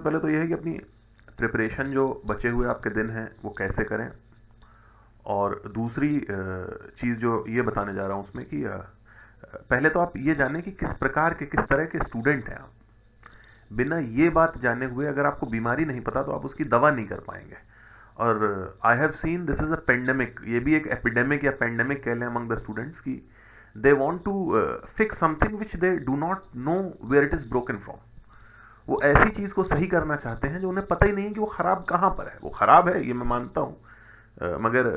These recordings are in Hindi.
सबसे पहले तो ये है कि अपनी प्रिपरेशन जो बचे हुए आपके दिन हैं वो कैसे करें, और दूसरी चीज़ जो ये बताने जा रहा हूँ उसमें कि पहले तो आप ये जानें कि किस प्रकार के, किस तरह के स्टूडेंट हैं आप। बिना ये बात जाने हुए अगर आपको बीमारी नहीं पता तो आप उसकी दवा नहीं कर पाएंगे। और I have seen this is a pandemic, ये भी एक एपिडेमिक या पेंडेमिक कह लें अमंग द स्टूडेंट्स की they want to fix something which they do not know where it is broken from. वो ऐसी चीज़ को सही करना चाहते हैं जो उन्हें पता ही नहीं है कि वो ख़राब कहाँ पर है। वो ख़राब है ये मैं मानता हूँ, मगर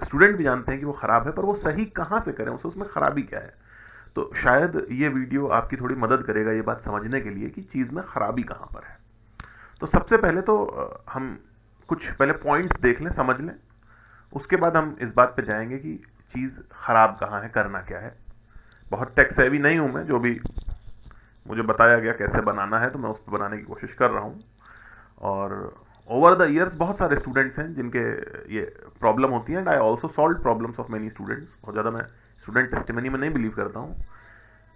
स्टूडेंट भी जानते हैं कि वो ख़राब है, पर वो सही कहाँ से करें, उसमें ख़राबी क्या है। तो शायद ये वीडियो आपकी थोड़ी मदद करेगा ये बात समझने के लिए कि चीज़ में ख़राबी कहाँ पर है। तो सबसे पहले तो हम कुछ पहले पॉइंट्स देख लें, समझ लें, उसके बाद हम इस बात पे जाएंगे कि चीज़ ख़राब कहाँ है, करना क्या है। बहुत टेक सेवी नहीं हूँ मैं, जो भी मुझे बताया गया कैसे बनाना है तो मैं उस पर बनाने की कोशिश कर रहा हूँ। और ओवर द ईयर्स बहुत सारे स्टूडेंट्स हैं जिनके ये प्रॉब्लम होती है, and I also solve problems of many students. बहुत ज़्यादा मैं स्टूडेंट टेस्टिमनी में नहीं बिलीव करता हूँ।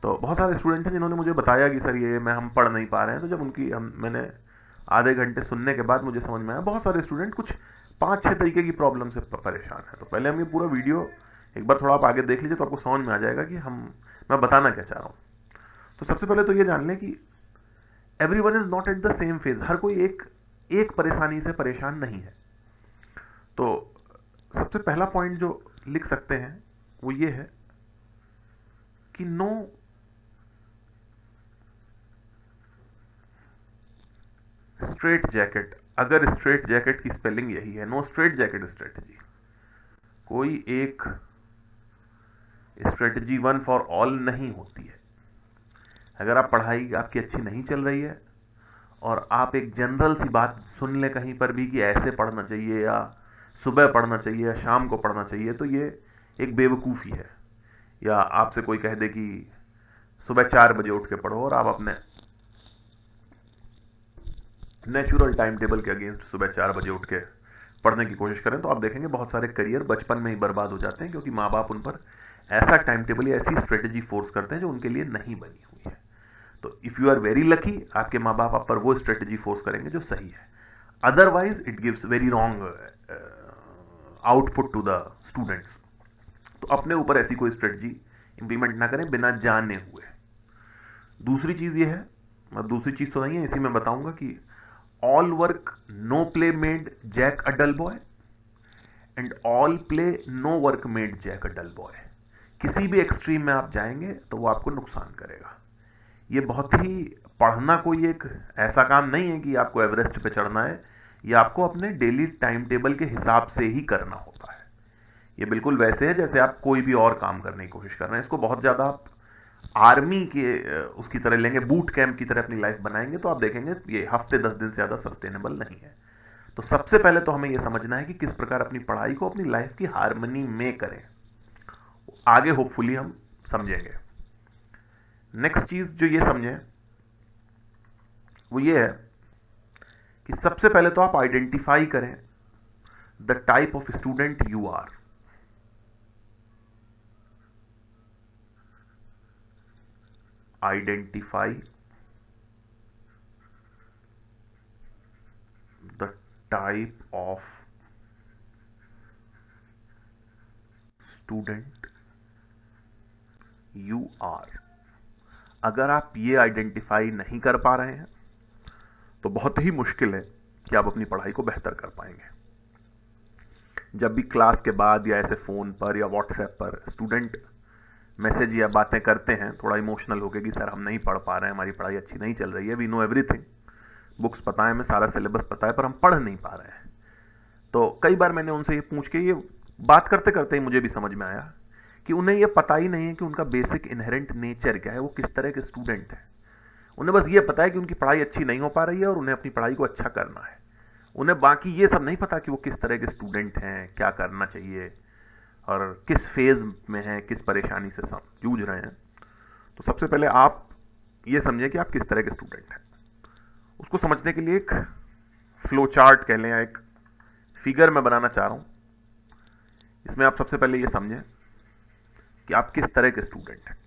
तो बहुत सारे स्टूडेंट हैं जिन्होंने मुझे बताया कि सर ये हम पढ़ नहीं पा रहे हैं। तो जब मैंने आधे घंटे सुनने के बाद मुझे समझ में आया बहुत सारे स्टूडेंट कुछ 5-6 तरीके की प्रॉब्लम से परेशान है। तो पहले हम ये पूरा वीडियो एक बार थोड़ा आप आगे देख लीजिए तो आपको समझ में आ जाएगा कि मैं बताना क्या चाह रहा हूँ। तो सबसे पहले तो ये जान लें कि everyone is not at the same phase. हर कोई एक परेशानी से परेशान नहीं है। तो सबसे पहला पॉइंट जो लिख सकते हैं वो ये है कि नो स्ट्रेट जैकेट। अगर स्ट्रेट जैकेट की स्पेलिंग यही है, नो स्ट्रेट जैकेट स्ट्रेटजी। कोई एक स्ट्रेटजी वन फॉर ऑल नहीं होती है। अगर आप पढ़ाई आपकी अच्छी नहीं चल रही है और आप एक जनरल सी बात सुन लें कहीं पर भी कि ऐसे पढ़ना चाहिए या सुबह पढ़ना चाहिए या शाम को पढ़ना चाहिए, तो ये एक बेवकूफ़ी है। या आपसे कोई कह दे कि सुबह 4 बजे उठ के पढ़ो और आप अपने नेचुरल टाइम टेबल के अगेंस्ट सुबह 4 बजे उठ के पढ़ने की कोशिश करें, तो आप देखेंगे बहुत सारे करियर बचपन में ही बर्बाद हो जाते हैं, क्योंकि माँ बाप उन पर ऐसा टाइम टेबल या ऐसी स्ट्रेटजी फोर्स करते हैं जो उनके लिए नहीं बनी हुई है। तो if you are very lucky, आपके माँ बाप आप पर वो स्ट्रेटजी फोर्स करेंगे जो सही है। Otherwise it gives very wrong output to the students. तो अपने ऊपर ऐसी कोई स्ट्रेटजी इंप्लीमेंट ना करें बिना जाने हुए। दूसरी चीज़ ये है, दूसरी चीज़ तो नहीं है, इसी में बताऊंगा कि all work no play made Jack a dull boy, and all play no work made Jack a dull boy. किसी भी एक्सट्रीम में आप जाएंगे तो वो आपको नुकसान करेगा। ये बहुत ही, पढ़ना कोई एक ऐसा काम नहीं है कि आपको एवरेस्ट पे चढ़ना है, ये आपको अपने डेली टाइम टेबल के हिसाब से ही करना होता है। ये बिल्कुल वैसे है जैसे आप कोई भी और काम करने की कोशिश कर रहे हैं। इसको बहुत ज़्यादा आप आर्मी के उसकी तरह लेंगे, बूट कैंप की तरह अपनी लाइफ बनाएंगे, तो आप देखेंगे ये हफ्ते 10 दिन से ज़्यादा सस्टेनेबल नहीं है। तो सबसे पहले तो हमें यह समझना है कि किस प्रकार अपनी पढ़ाई को अपनी लाइफ की हार्मनी में करें। आगे होपफुली हम समझेंगे। नेक्स्ट चीज जो ये समझें वो ये है कि सबसे पहले तो आप आइडेंटिफाई करें the type of student you are. Identify the type of student you are. अगर आप ये आइडेंटिफाई नहीं कर पा रहे हैं तो बहुत ही मुश्किल है कि आप अपनी पढ़ाई को बेहतर कर पाएंगे। जब भी क्लास के बाद या ऐसे फ़ोन पर या व्हाट्सएप पर स्टूडेंट मैसेज या बातें करते हैं थोड़ा इमोशनल होकर कि सर हम नहीं पढ़ पा रहे हैं, हमारी पढ़ाई अच्छी नहीं चल रही है, वी नो एवरीथिंग, बुक्स पता है, हमें सारा सिलेबस पता है, पर हम पढ़ नहीं पा रहे हैं। तो कई बार मैंने उनसे ये पूछ के, ये बात करते करते ही मुझे भी समझ में आया कि उन्हें ये पता ही नहीं है कि उनका बेसिक इनहेरेंट नेचर क्या है, वो किस तरह के स्टूडेंट है। उन्हें बस ये पता है कि उनकी पढ़ाई अच्छी नहीं हो पा रही है और उन्हें अपनी पढ़ाई को अच्छा करना है। उन्हें बाकी ये सब नहीं पता कि वो किस तरह के स्टूडेंट हैं, क्या करना चाहिए और किस फेज में हैं, किस परेशानी से जूझ रहे हैं। तो सबसे पहले आप ये समझें कि आप किस तरह के स्टूडेंट हैं। उसको समझने के लिए एक फ्लो चार्ट कह लें या एक फिगर मैं बनाना चाह रहा हूँ। इसमें आप सबसे पहले ये समझें कि आप किस तरह के स्टूडेंट हैं।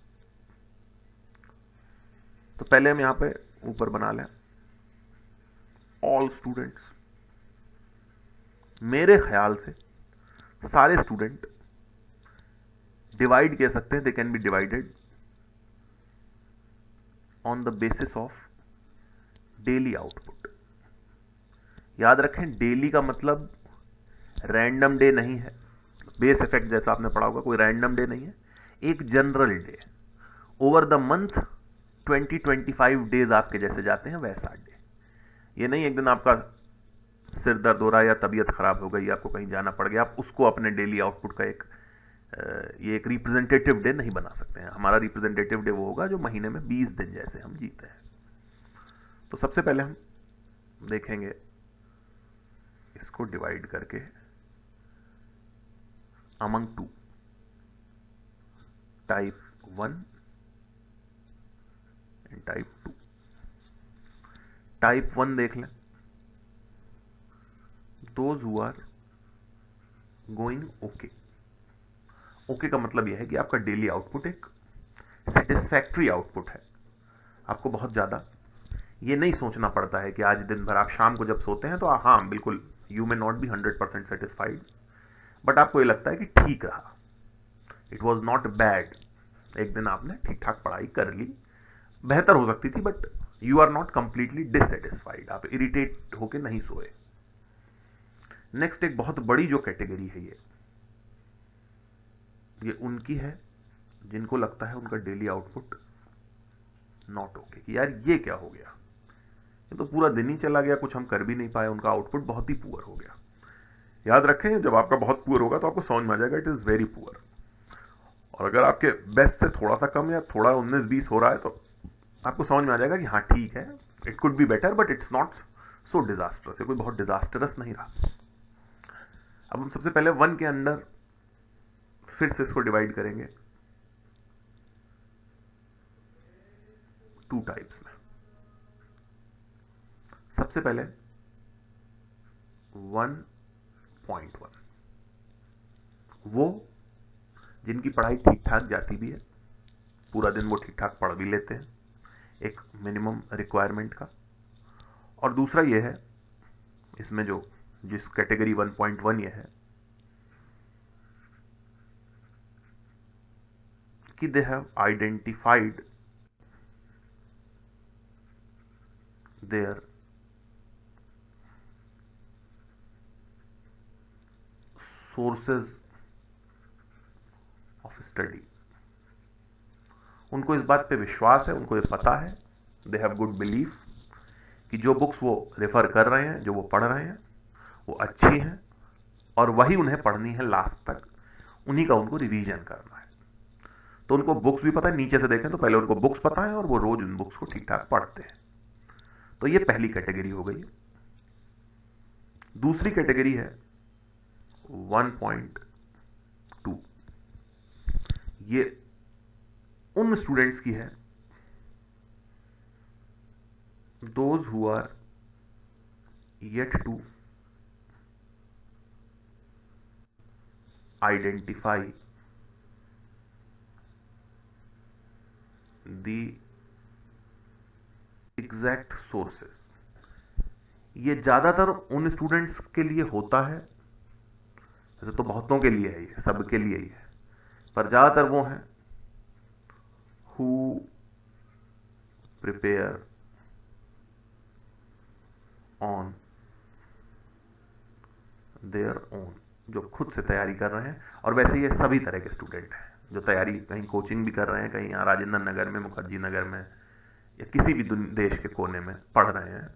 तो पहले हम यहाँ पे ऊपर बना लें ऑल स्टूडेंट्स, मेरे ख्याल से सारे स्टूडेंट डिवाइड कह सकते हैं, they can be divided on the basis of daily output. याद रखें, डेली का मतलब रैंडम डे नहीं है, बेस इफेक्ट जैसा आपने पढ़ा होगा, कोई रैंडम डे नहीं है, एक general day. Over the month 20-25 days आपके जैसे जाते हैं वैसा डे। ये नहीं एक दिन आपका सिर दर्द हो रहा है या तबीयत खराब हो गई, आपको कहीं जाना पड़ गया, आप उसको अपने डेली आउटपुट का ये एक रिप्रेजेंटेटिव डे नहीं बना सकते हैं। हमारा रिप्रेजेंटेटिव डे वो होगा जो महीने में 20 दिन जैसे हम जीते हैं। तो सबसे पहले हम देखेंगे इसको डिवाइड करके among 2, type 1 and type 2। Type 1 देख लें, those who are going okay. Okay का मतलब यह है कि आपका डेली आउटपुट एक सेटिस्फैक्ट्री आउटपुट है। आपको बहुत ज़्यादा ये नहीं सोचना पड़ता है कि आज दिन भर, आप शाम को जब सोते हैं तो हाँ बिल्कुल you may not be 100% satisfied, but आपको ये लगता है कि ठीक रहा, इट वॉज नॉट बैड। एक दिन आपने ठीक ठाक पढ़ाई कर ली, बेहतर हो सकती थी, but you are not completely dissatisfied, आप इरिटेट होके नहीं सोए। नेक्स्ट एक बहुत बड़ी जो कैटेगरी है ये उनकी है जिनको लगता है उनका डेली आउटपुट नॉट ओके, कि यार ये क्या हो गया, ये तो पूरा दिन ही चला गया, कुछ हम कर भी नहीं पाए, उनका आउटपुट बहुत ही पुअर हो गया। याद रखें, जब आपका बहुत पुअर होगा तो आपको समझ में आ जाएगा इट इज वेरी पुअर। और अगर आपके बेस्ट से थोड़ा सा कम या थोड़ा 19-20 हो रहा है तो आपको समझ में आ जाएगा कि हाँ ठीक है, it could be better but it's not so disastrous, ये कोई बहुत डिजास्टरस नहीं रहा। अब हम सबसे पहले 1 के अंदर फिर से इसको डिवाइड करेंगे 2 टाइप्स में। सबसे पहले 1.1, वो जिनकी पढ़ाई ठीक ठाक जाती भी है, पूरा दिन वो ठीक ठाक पढ़ भी लेते हैं एक मिनिमम रिक्वायरमेंट का। और दूसरा ये है, इसमें जो जिस कैटेगरी 1.1 ये है कि they have identified their sources of study. उनको इस बात पे विश्वास है, उनको ये पता है, दे हैव गुड बिलीफ कि जो बुक्स वो रेफर कर रहे हैं, जो वो पढ़ रहे हैं, वो अच्छी हैं और वही उन्हें पढ़नी है लास्ट तक, उन्हीं का उनको रिवीजन करना है। तो उनको बुक्स भी पता है, नीचे से देखें तो पहले उनको बुक्स पता है और वो रोज उन बुक्स को ठीक ठाक पढ़ते हैं। तो ये पहली कैटेगरी हो गई। दूसरी कैटेगरी है 1.2, ये उन स्टूडेंट्स की है those who are yet to identify the exact sources. ये ज्यादातर उन स्टूडेंट्स के लिए होता है, वैसे तो बहुतों के लिए है, ये सबके लिए ही है, पर ज्यादातर वो हैं who prepare on their own, जो खुद से तैयारी कर रहे हैं। और वैसे ये सभी तरह के स्टूडेंट हैं जो तैयारी कहीं कोचिंग भी कर रहे हैं, कहीं यहाँ राजेंद्र नगर में, मुखर्जी नगर में या किसी भी देश के कोने में पढ़ रहे हैं,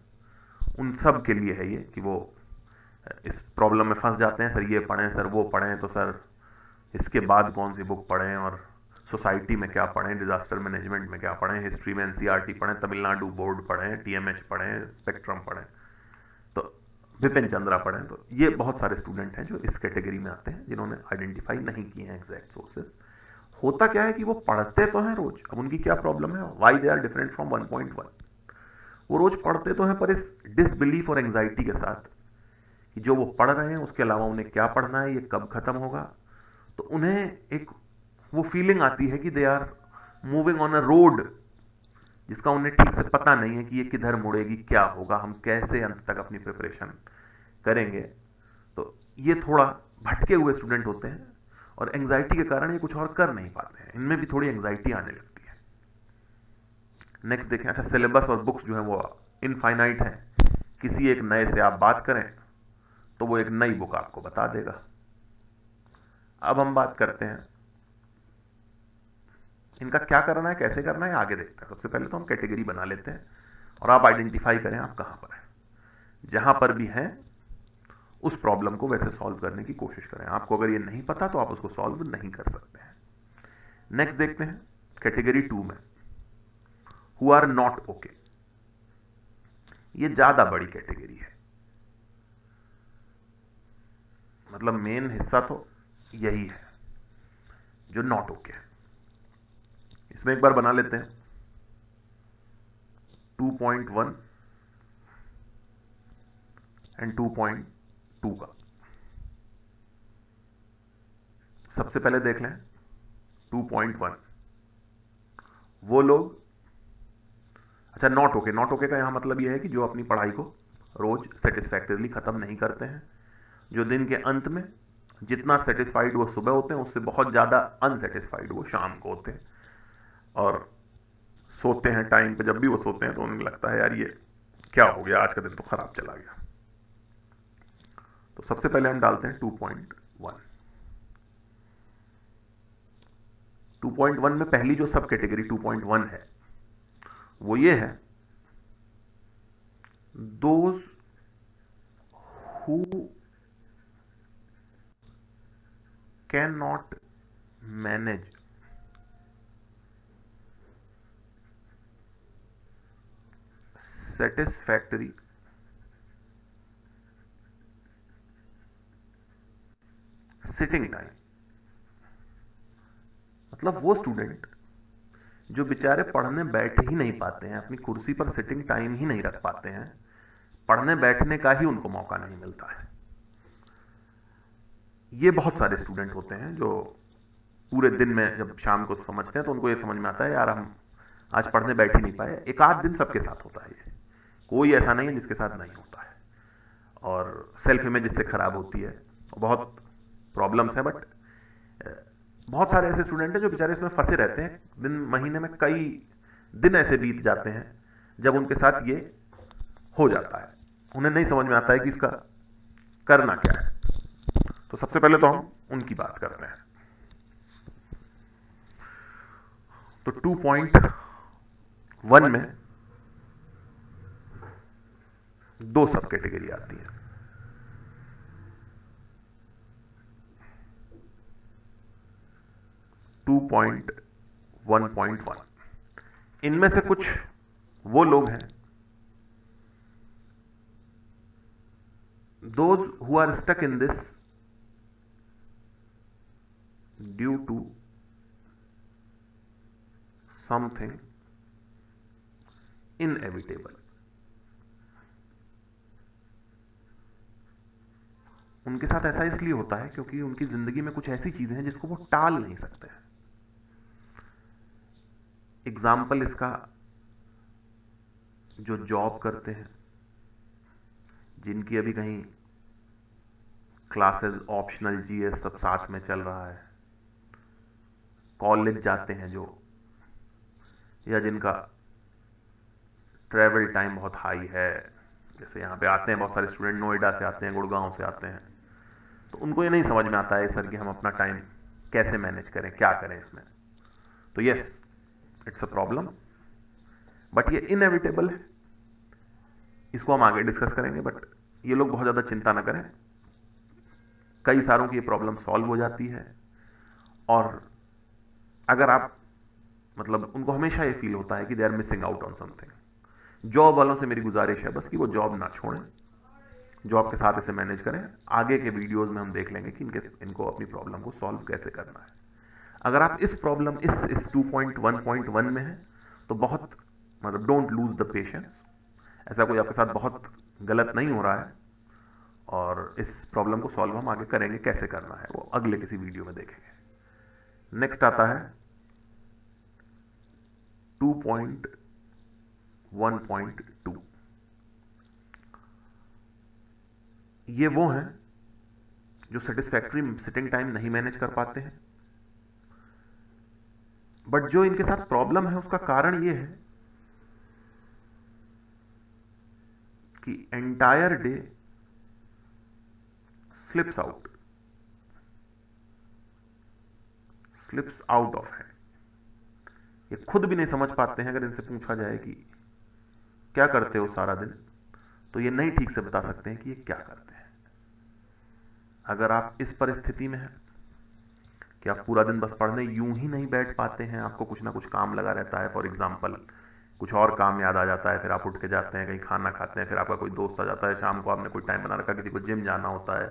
उन सब के लिए है ये कि वो इस प्रॉब्लम में फंस जाते हैं, सर ये पढ़ें, सर वो पढ़ें, तो सर इसके बाद कौन सी बुक पढ़ें, और सोसाइटी में क्या पढ़ें, डिजास्टर मैनेजमेंट में क्या पढ़ें, हिस्ट्री में एनसीईआरटी पढ़ें, तमिलनाडु बोर्ड पढ़ें, टीएमएच पढ़ें, स्पेक्ट्रम पढ़ें, तो विपिन चंद्रा पढ़ें। तो ये बहुत सारे स्टूडेंट हैं जो इस कैटेगरी में आते हैं जिन्होंने आइडेंटिफाई नहीं किए हैं एग्जैक्ट सोर्सेज। होता क्या है कि वो पढ़ते तो हैं रोज, अब उनकी क्या प्रॉब्लम है, why they are different from 1.1। वो रोज पढ़ते तो हैं पर इस डिसबिलीफ और एंग्जाइटी के साथ कि जो वो पढ़ रहे हैं उसके अलावा उन्हें क्या पढ़ना है, ये कब खत्म होगा। तो उन्हें एक वो फीलिंग आती है कि they are moving on a road जिसका उन्हें ठीक से पता नहीं है कि ये किधर मुड़ेगी, क्या होगा, हम कैसे अंत तक अपनी प्रिपरेशन करेंगे। तो ये थोड़ा भटके हुए स्टूडेंट होते हैं और एंजाइटी के कारण ये कुछ और कर नहीं पाते हैं, इनमें भी थोड़ी एंजाइटी आने लगती है। नेक्स्ट देखें। अच्छा, सिलेबस और बुक्स जो है वो इनफाइनाइट है। किसी एक नए से आप बात करें तो वो एक नई बुक आपको बता देगा। अब हम बात करते हैं इनका क्या करना है, कैसे करना है, आगे देखते हैं। सबसे पहले तो हम कैटेगरी बना लेते हैं और आप आइडेंटिफाई करें आप कहां पर हैं। जहां पर भी हैं उस प्रॉब्लम को वैसे सॉल्व करने की कोशिश करें। आपको अगर ये नहीं पता तो आप उसको सॉल्व नहीं कर सकते हैं। नेक्स्ट देखते हैं कैटेगरी 2 में, हु आर नॉट ओके। ये ज्यादा बड़ी कैटेगरी है, मतलब मेन हिस्सा तो यही है जो नॉट ओके है। इसमें एक बार बना लेते हैं 2.1 एंड 2.2 का। सबसे पहले देख लें 2.1, वो लोग, अच्छा नॉट ओके। नॉट ओके का यहां मतलब यह है कि जो अपनी पढ़ाई को रोज सेटिस्फैक्टरली खत्म नहीं करते हैं, जो दिन के अंत में जितना सेटिस्फाइड वो सुबह होते हैं उससे बहुत ज्यादा अनसेटिस्फाइड वो शाम को होते हैं, और सोते हैं टाइम पे। जब भी वो सोते हैं तो उन्हें लगता है यार ये क्या हो गया, आज का दिन तो खराब चला गया। तो सबसे पहले हम डालते हैं 2.1। 2.1 में पहली जो सब कैटेगरी 2.1 है वो ये है, those who can not manage satisfactory sitting time. मतलब वो स्टूडेंट जो बेचारे पढ़ने बैठ ही नहीं पाते हैं, अपनी कुर्सी पर सिटिंग टाइम ही नहीं रख पाते हैं, पढ़ने बैठने का ही उनको मौका नहीं मिलता है। ये बहुत सारे स्टूडेंट होते हैं जो पूरे दिन में जब शाम को समझते हैं तो उनको ये समझ में आता है यार हम आज पढ़ने बैठ ही नहीं पाए। एक आध दिन सबके साथ होता है, ये कोई ऐसा नहीं है जिसके साथ नहीं होता है। और सेल्फ इमेज इससे खराब होती है, बहुत प्रॉब्लम्स है। बट बहुत सारे ऐसे स्टूडेंट हैं जो बेचारे इसमें फंसे रहते हैं। दिन महीने में कई दिन ऐसे बीत जाते हैं जब उनके साथ ये हो जाता है, उन्हें नहीं समझ में आता है कि इसका करना क्या है। तो सबसे पहले तो हम उनकी बात करते हैं। तो 2.1 में दो सब कैटेगरी आती है। टू 1.1 इनमें से कुछ वो लोग हैं, those who are stuck in this due to something inevitable. उनके साथ ऐसा इसलिए होता है क्योंकि उनकी जिंदगी में कुछ ऐसी चीजें हैं जिसको वो टाल नहीं सकते हैं। एग्जाम्पल इसका, जो जॉब करते हैं, जिनकी अभी कहीं क्लासेस ऑप्शनल जीएस सब साथ में चल रहा है, कॉलेज जाते हैं जो, या जिनका ट्रैवल टाइम बहुत हाई है, जैसे यहाँ पे आते हैं बहुत सारे स्टूडेंट नोएडा से आते हैं, गुड़गांव से आते हैं, तो उनको ये नहीं समझ में आता है सर कि हम अपना टाइम कैसे मैनेज करें, क्या करें इसमें। तो yes, it's a problem, but ये इनएविटेबल है, इसको हम आगे डिस्कस करेंगे। बट ये लोग बहुत ज़्यादा चिंता ना करें, कई सारों की ये प्रॉब्लम सॉल्व हो जाती है। और अगर आप मतलब उनको हमेशा ये फील होता है कि they are missing out on something, job वालों से मेरी गुजारिश है बस कि वो जॉब ना छोड़ें, जॉब के साथ इसे मैनेज करें। आगे के वीडियोस में हम देख लेंगे कि इनको अपनी प्रॉब्लम को सॉल्व कैसे करना है। अगर आप इस प्रॉब्लम इस 2.1.1 में है तो बहुत मतलब डोंट लूज द पेशेंस, ऐसा कोई आपके साथ बहुत गलत नहीं हो रहा है, और इस प्रॉब्लम को सॉल्व हम आगे करेंगे, कैसे करना है वो अगले किसी वीडियो में देखेंगे। नेक्स्ट आता है 1.2। ये वो हैं जो सेटिस्फैक्ट्री सिटिंग टाइम नहीं मैनेज कर पाते हैं, बट जो इनके साथ प्रॉब्लम है उसका कारण ये है कि entire day slips out of hand. ये खुद भी नहीं समझ पाते हैं। अगर इनसे पूछा जाए कि क्या करते हो सारा दिन, तो ये नहीं ठीक से बता सकते हैं कि ये क्या करते हैं। अगर आप इस परिस्थिति में हैं कि आप पूरा दिन बस पढ़ने यूं ही नहीं बैठ पाते हैं, आपको कुछ ना कुछ काम लगा रहता है, फॉर एग्जाम्पल कुछ और काम याद आ जाता है, फिर आप उठ के जाते हैं कहीं खाना खाते हैं, फिर आपका कोई दोस्त आ जाता है, शाम को आपने कोई टाइम बना रखा, किसी को जिम जाना होता है,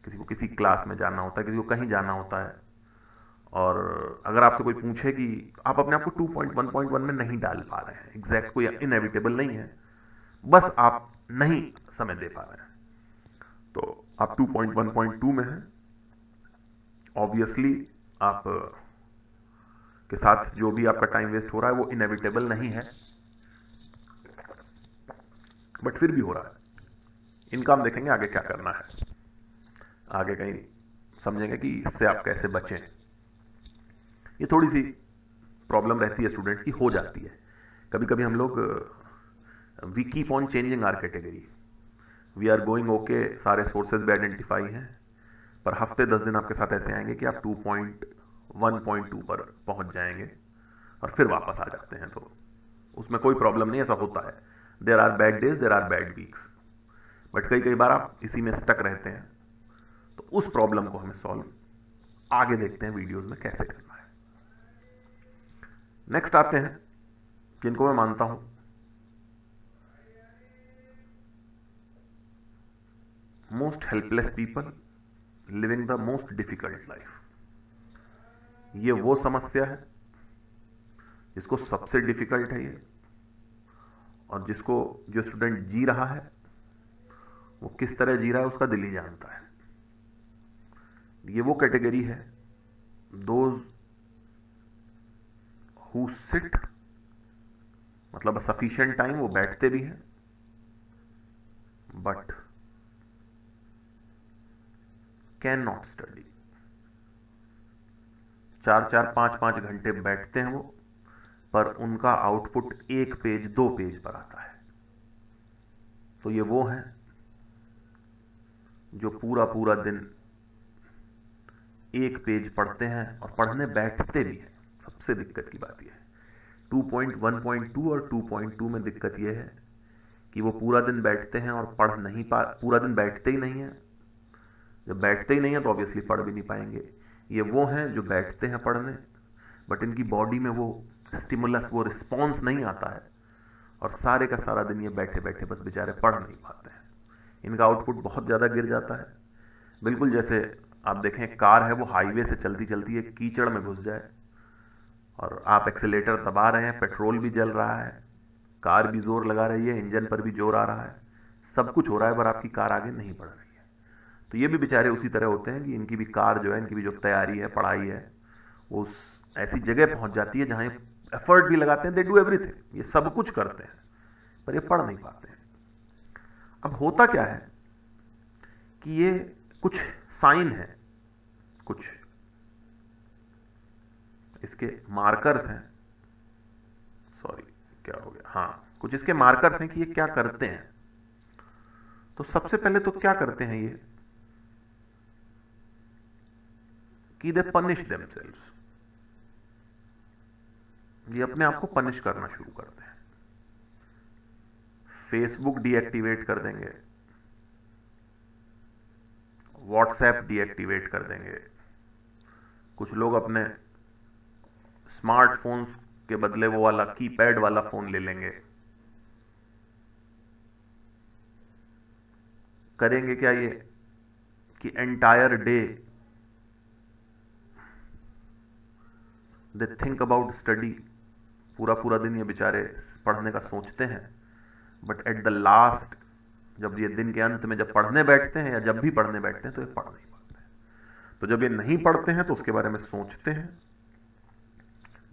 किसी को किसी क्लास में जाना होता है, किसी को कहीं जाना होता है, और अगर आपसे कोई पूछे कि आप अपने आप को 2.1.1 में नहीं डाल पा रहे हैं, एग्जैक्ट कोई इनएविटेबल नहीं है, बस आप नहीं समय दे पा रहे हैं, तो आप 2.1.2 में हैं। ऑब्वियसली आप के साथ जो भी आपका टाइम वेस्ट हो रहा है वो इनएविटेबल नहीं है, बट फिर भी हो रहा है। इनका हम देखेंगे आगे क्या करना है, आगे कहीं समझेंगे कि इससे आप कैसे बचें। ये थोड़ी सी प्रॉब्लम रहती है स्टूडेंट्स की, हो जाती है कभी कभी। हम लोग we keep on changing our category, we are going okay, सारे सोर्सेज भी आइडेंटिफाई हैं, पर हफ्ते 10 दिन आपके साथ ऐसे आएंगे कि आप 2.1.2 पर पहुंच जाएंगे और फिर वापस आ जाते हैं। तो उसमें कोई प्रॉब्लम नहीं, ऐसा होता है। There are bad days, there are bad weeks, but कई बार आप इसी में स्टक रहते हैं। तो उस प्रॉब्लम को हमें सॉल्व आगे देखते हैं वीडियोस में कैसे करना है। नेक्स्ट आते हैं जिनको मैं मानता हूं most helpless people living the most difficult life. ये वो समस्या है जिसको सबसे डिफिकल्ट है ये, और जिसको जो स्टूडेंट जी रहा है वो किस तरह जी रहा है उसका दिल ही जानता है। ये वो कैटेगरी है, दोज हु सिट, मतलब सफिशिएंट टाइम वो बैठते भी हैं, बट कैन नॉट स्टडी। 4-4, 5-5 घंटे बैठते हैं वो, पर उनका आउटपुट 1 पेज 2 पेज पर आता है। तो ये वो हैं जो पूरा पूरा दिन 1 पेज पढ़ते हैं और पढ़ने बैठते भी हैं। सबसे दिक्कत की बात यह है 2.1.2 और 2.2 में दिक्कत यह है कि वो पूरा दिन बैठते हैं और पढ़ नहीं पा, पूरा दिन बैठते ही नहीं है। जब बैठते ही नहीं है तो ऑब्वियसली पढ़ भी नहीं पाएंगे। ये वो हैं जो बैठते हैं पढ़ने, बट इनकी बॉडी में वो स्टिमुलस, वो रिस्पॉन्स नहीं आता है, और सारे का सारा दिन ये बैठे बैठे बस बेचारे पढ़ नहीं पाते हैं। इनका आउटपुट बहुत ज़्यादा गिर जाता है। बिल्कुल जैसे आप देखें कार है, वो हाईवे से चलती चलती एक कीचड़ में घुस जाए, और आप एक्सेलेटर दबा रहे हैं, पेट्रोल भी जल रहा है, कार भी जोर लगा रही है, इंजन पर भी जोर आ रहा है, सब कुछ हो रहा है, पर आपकी कार आगे नहीं बढ़ रही है। तो ये भी बेचारे उसी तरह होते हैं कि इनकी भी कार जो है, इनकी भी जो तैयारी है, पढ़ाई है, वो उस ऐसी जगह पहुंच जाती है जहां एफर्ट भी लगाते हैं, दे डू एवरीथिंग, ये सब कुछ करते हैं, पर ये पढ़ नहीं पाते हैं। अब होता क्या है कि ये कुछ साइन है, कुछ इसके मार्कर्स हैं, सॉरी क्या हो गया, हाँ, कुछ इसके मार्कर्स हैं कि ये क्या करते हैं। तो सबसे पहले तो क्या करते हैं ये कि दे पनिश देमसेल्व्स, ये अपने आप को पनिश करना शुरू करते हैं। फेसबुक डीएक्टिवेट कर देंगे, व्हाट्सएप डीएक्टिवेट कर देंगे, कुछ लोग अपने स्मार्टफोन्स के बदले वो वाला कीपैड वाला फोन ले लेंगे। करेंगे क्या ये कि entire day they think about study, पूरा पूरा दिन ये बेचारे पढ़ने का सोचते हैं, बट एट द लास्ट, जब ये दिन के अंत में जब पढ़ने बैठते हैं, या जब भी पढ़ने बैठते हैं, तो ये पढ़ नहीं पाते हैं। तो जब ये नहीं पढ़ते हैं तो उसके बारे में सोचते हैं,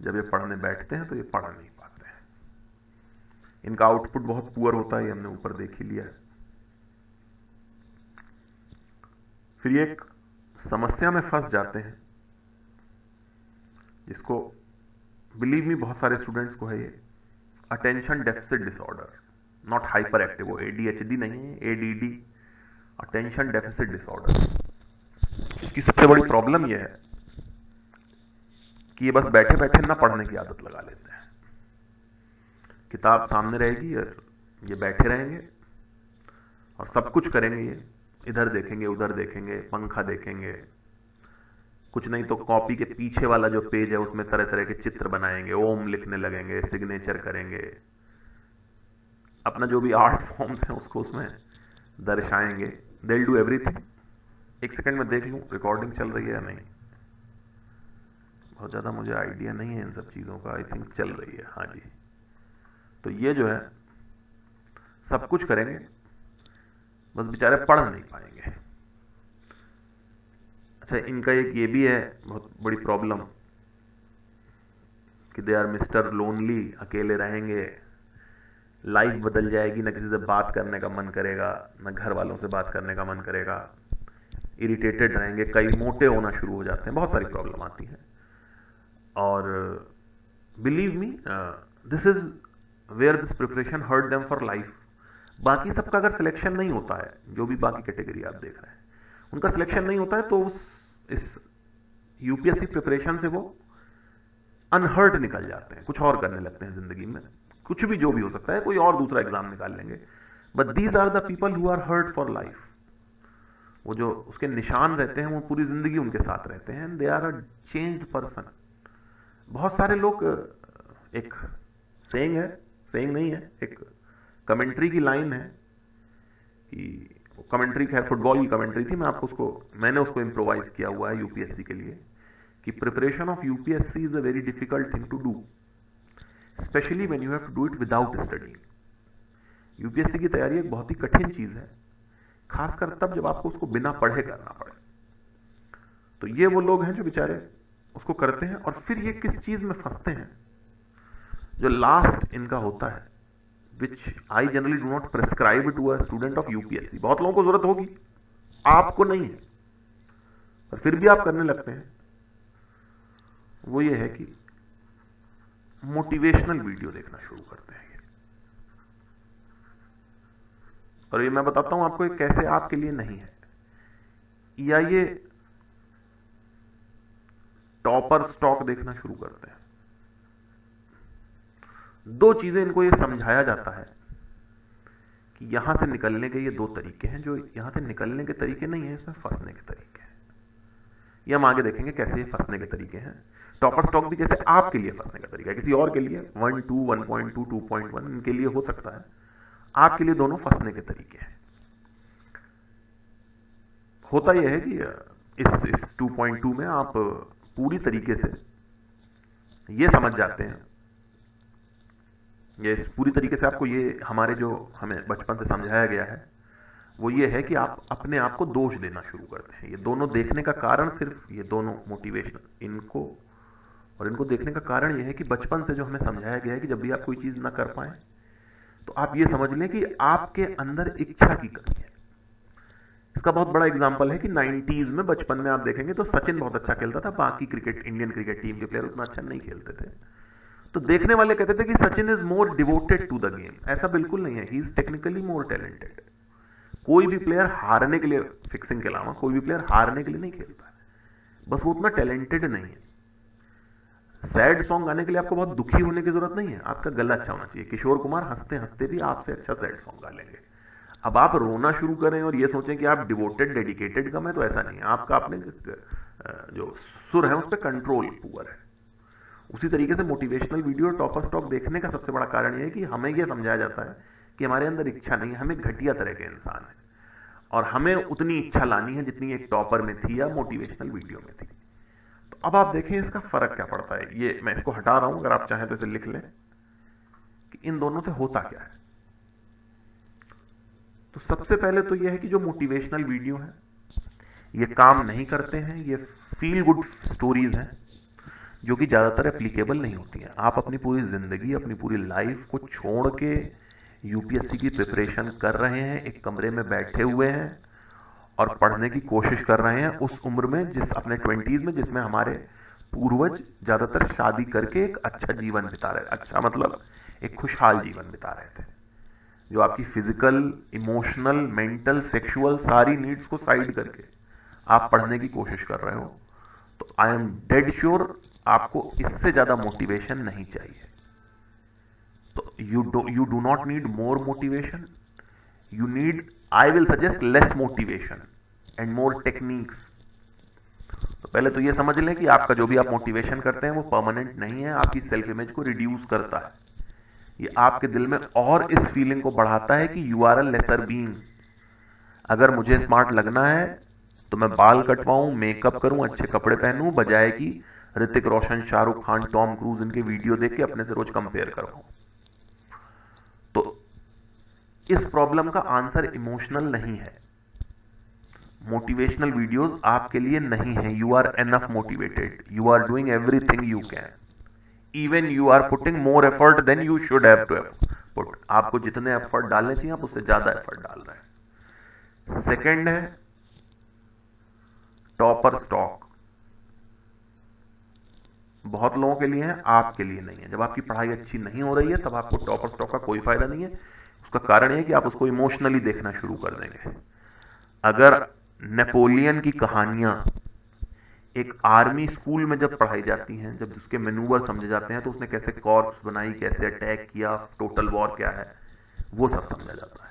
जब ये पढ़ने बैठते हैं तो ये पढ़ नहीं पाते हैं। इनका आउटपुट बहुत पुअर होता है, ये हमने ऊपर देख ही लिया है। फिर ये एक समस्या में फंस जाते हैं जिसको बिलीव मी बहुत सारे स्टूडेंट्स को है, ये attention deficit disorder, not hyper active, वो ADHD नहीं है, ADD, अटेंशन डेफिसिट डिसऑर्डर। इसकी सबसे बड़ी प्रॉब्लम यह है कि ये बस बैठे बैठे ना पढ़ने की आदत लगा लेते हैं। किताब सामने रहेगी और ये बैठे रहेंगे और सब कुछ करेंगे, ये इधर देखेंगे उधर देखेंगे, पंखा देखेंगे, कुछ नहीं तो कॉपी के पीछे वाला जो पेज है उसमें तरह तरह के चित्र बनाएंगे, ओम लिखने लगेंगे, सिग्नेचर करेंगे, अपना जो भी आर्ट फॉर्म्स हैं उसको उसमें दर्शाएंगे। They will do everything. एक सेकंड में देख लूं रिकॉर्डिंग चल रही है या नहीं, बहुत ज़्यादा मुझे आइडिया नहीं है इन सब चीज़ों का, आई थिंक चल रही है, हाँ जी। तो ये जो है सब कुछ करेंगे, बस बेचारे पढ़ नहीं पाएंगे। अच्छा, इनका एक ये भी है बहुत बड़ी प्रॉब्लम कि दे आर मिस्टर लोनली, अकेले रहेंगे, लाइफ बदल जाएगी, ना किसी से बात करने का मन करेगा, ना घर वालों से बात करने का मन करेगा, इरिटेटेड रहेंगे, कई मोटे होना शुरू हो जाते हैं, बहुत सारी प्रॉब्लम आती है। और believe me this is where this preparation hurt them for life. बाकी सबका अगर सिलेक्शन नहीं होता है, जो भी बाकी कैटेगरी आप देख रहे हैं उनका सिलेक्शन नहीं होता है, तो इस यूपीएससी प्रिपरेशन से वो अनहर्ट निकल जाते हैं, कुछ और करने लगते हैं जिंदगी में, कुछ भी जो भी हो सकता है, कोई और दूसरा एग्जाम निकाल लेंगे। But these are the people who are hurt for life. वो जो उसके निशान रहते हैं वो पूरी जिंदगी उनके साथ रहते हैं, they are a changed person. बहुत सारे लोग, एक सेइंग है, सेइंग नहीं है, एक कमेंट्री की लाइन है कि कमेंट्री खैर फुटबॉल की कमेंट्री थी, मैंने उसको इम्प्रोवाइज किया हुआ है यूपीएससी के लिए, कि preparation of UPSC is a very difficult thing to do, especially when you have to do it without studying. UPSC की तैयारी एक बहुत ही कठिन चीज है, खासकर तब जब आपको उसको बिना पढ़े करना पड़े। तो ये वो लोग हैं जो बेचारे उसको करते हैं, और फिर ये किस चीज में फंसते हैं, जो लास्ट इनका होता है, which I generally do not prescribe to a student of UPSC। बहुत लोगों को जरूरत होगी, आपको नहीं है, पर फिर भी आप करने लगते हैं। वो ये है कि मोटिवेशनल वीडियो देखना शुरू करते हैं। और ये मैं बताता हूं आपको कैसे आपके लिए नहीं है, या ये टॉपर स्टॉक देखना शुरू करते हैं। दो चीजें इनको ये समझाया जाता है कि यहां से निकलने के ये दो तरीके हैं, जो यहां से निकलने के तरीके नहीं है, इसमें फंसने के तरीके हैं। ये हम आगे देखेंगे कैसे ये फंसने के तरीके हैं। टॉपर स्टॉक भी जैसे आपके लिए फंसने का तरीका है, किसी और के लिए 1, 2, 1.2, 2.1 इनके लिए हो सकता है, आपके लिए दोनों फंसने के तरीके हैं। होता यह है कि इस 2.2 में आप पूरी तरीके से ये समझ जाते हैं, ये पूरी तरीके से आपको ये हमें बचपन से समझाया गया है, वो ये है कि आप अपने आप को दोष देना शुरू करते हैं। ये दोनों देखने का कारण सिर्फ ये दोनों मोटिवेशनल, इनको देखने का कारण ये है कि बचपन से जो हमें समझाया गया है कि जब भी आप कोई चीज ना कर पाए तो आप ये समझ लें कि आपके अंदर इच्छा की कमी है। इसका बहुत बड़ा एग्जांपल है कि 90s में बचपन में आप देखेंगे तो सचिन बहुत अच्छा खेलता था, बाकी इंडियन क्रिकेट टीम के प्लेयर उतना अच्छा नहीं खेलते थे, तो देखने वाले कहते थे कि Sachin is more devoted to the game. ऐसा बिल्कुल नहीं है, he is technically more talented. कोई भी प्लेयर हारने के लिए, फिक्सिंग के अलावा कोई भी प्लेयर हारने के लिए नहीं खेलता है, बस वो उतना टैलेंटेड नहीं है। सैड सॉन्ग गाने के लिए आपको बहुत दुखी होने की जरूरत नहीं है, आपका गला अच्छा होना चाहिए। किशोर कुमार हंसते हंसते भी आपसे अच्छा सैड सॉन्ग गा लेंगे। अब आप रोना शुरू करें और ये सोचें कि आप डिवोटेड डेडिकेटेड कम है, तो ऐसा नहीं है। आपका अपने जो सुर है उस पर कंट्रोल पुअर है। उसी तरीके से मोटिवेशनल वीडियो और टॉपर स्टॉक देखने का सबसे बड़ा कारण यह है कि हमें यह समझाया जाता है कि हमारे अंदर इच्छा नहीं है, हमें घटिया तरह के इंसान है, और हमें उतनी इच्छा लानी है जितनी एक टॉपर में थी या मोटिवेशनल वीडियो में थी। तो अब आप देखें इसका फर्क क्या पड़ता है। ये मैं इसको हटा रहा हूं, अगर आप चाहें तो इसे लिख लें कि इन दोनों से होता क्या है। तो सबसे पहले तो यह है कि जो मोटिवेशनल वीडियो है ये काम नहीं करते हैं, ये फील गुड स्टोरीज हैं जो कि ज़्यादातर एप्लीकेबल नहीं होती हैं। आप अपनी पूरी ज़िंदगी, अपनी पूरी लाइफ को छोड़ के यूपीएससी की प्रिपरेशन कर रहे हैं, एक कमरे में बैठे हुए हैं और पढ़ने की कोशिश कर रहे हैं उस उम्र में, जिस अपने 20s में, जिसमें हमारे पूर्वज ज़्यादातर शादी करके एक अच्छा जीवन बिता रहे, अच्छा मतलब एक खुशहाल जीवन बिता रहे थे, जो आपकी फिजिकल, इमोशनल, मेंटल, सेक्सुअल सारी नीड्स को साइड करके आप पढ़ने की कोशिश कर रहे हो। तो आई एम डेड श्योर आपको इससे ज्यादा मोटिवेशन नहीं चाहिए। तो you do not need more motivation, you need, I will suggest less motivation and more techniques. तो पहले तो ये समझ लें कि आपका जो भी आप मोटिवेशन करते हैं वो परमानेंट नहीं है, आपकी सेल्फ इमेज को रिड्यूस करता है। ये आपके दिल में और इस फीलिंग को बढ़ाता है कि you are a lesser being. अगर मुझे स्मार्ट लगना है तो मैं बाल कटवाऊं, मेकअप करूं, अच्छे कपड़े पहनूं, बजाय कि ऋतिक रोशन, शाहरुख खान, टॉम क्रूज इनके वीडियो देख के अपने से रोज कंपेयर करवाऊं। तो इस प्रॉब्लम का आंसर इमोशनल नहीं है, मोटिवेशनल वीडियोस आपके लिए नहीं है। You are enough motivated, you are doing everything you can, even you are putting more effort than you should have to put. आपको जितने एफर्ट डालने चाहिए आप उससे ज्यादा एफर्ट डाल रहे हैं। सेकंड है टॉपर स्टॉक। बहुत लोगों के लिए है, आपके लिए नहीं है। जब आपकी पढ़ाई अच्छी नहीं हो रही है तब आपको टॉपर स्टॉक का कोई फायदा नहीं है। उसका कारण यह है कि आप उसको इमोशनली देखना शुरू कर देंगे। अगर नेपोलियन की कहानियां एक आर्मी स्कूल में जब पढ़ाई जाती हैं, जब उसके मैनूवर समझे जाते हैं, तो उसने कैसे कॉर्प्स बनाई, कैसे अटैक किया, टोटल वॉर क्या है, वो सब समझा जाता है।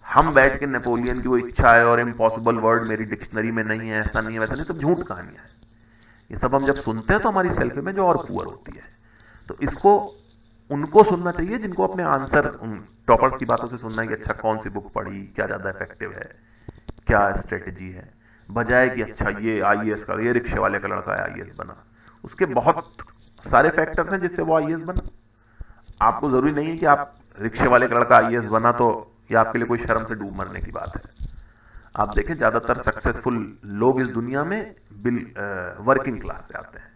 हम बैठ के नेपोलियन की वो इच्छा है और इम्पॉसिबल वर्ड मेरी डिक्शनरी में नहीं है, ऐसा नहीं है, वैसा नहीं, सब झूठ कहानियां है। ये सब हम जब सुनते हैं तो हमारी सेल्फ इमेज और पुअर होती है। तो इसको उनको सुनना चाहिए जिनको अपने आंसर उन टॉपर्स की बातों से सुनना है कि अच्छा कौन सी बुक पढ़ी, क्या ज्यादा इफेक्टिव है, क्या स्ट्रेटेजी है, बजाय कि अच्छा ये आईएएस का, ये रिक्शे वाले का लड़का है आईएएस बना। उसके बहुत सारे फैक्टर्स हैं जिससे वो आईएएस बना। आपको जरूरी नहीं है कि आप रिक्शे वाले का लड़का आईएएस बना तो ये आपके लिए कोई शर्म से डूब मरने की बात है। आप देखें ज्यादातर सक्सेसफुल लोग इस दुनिया में वर्किंग क्लास से आते हैं।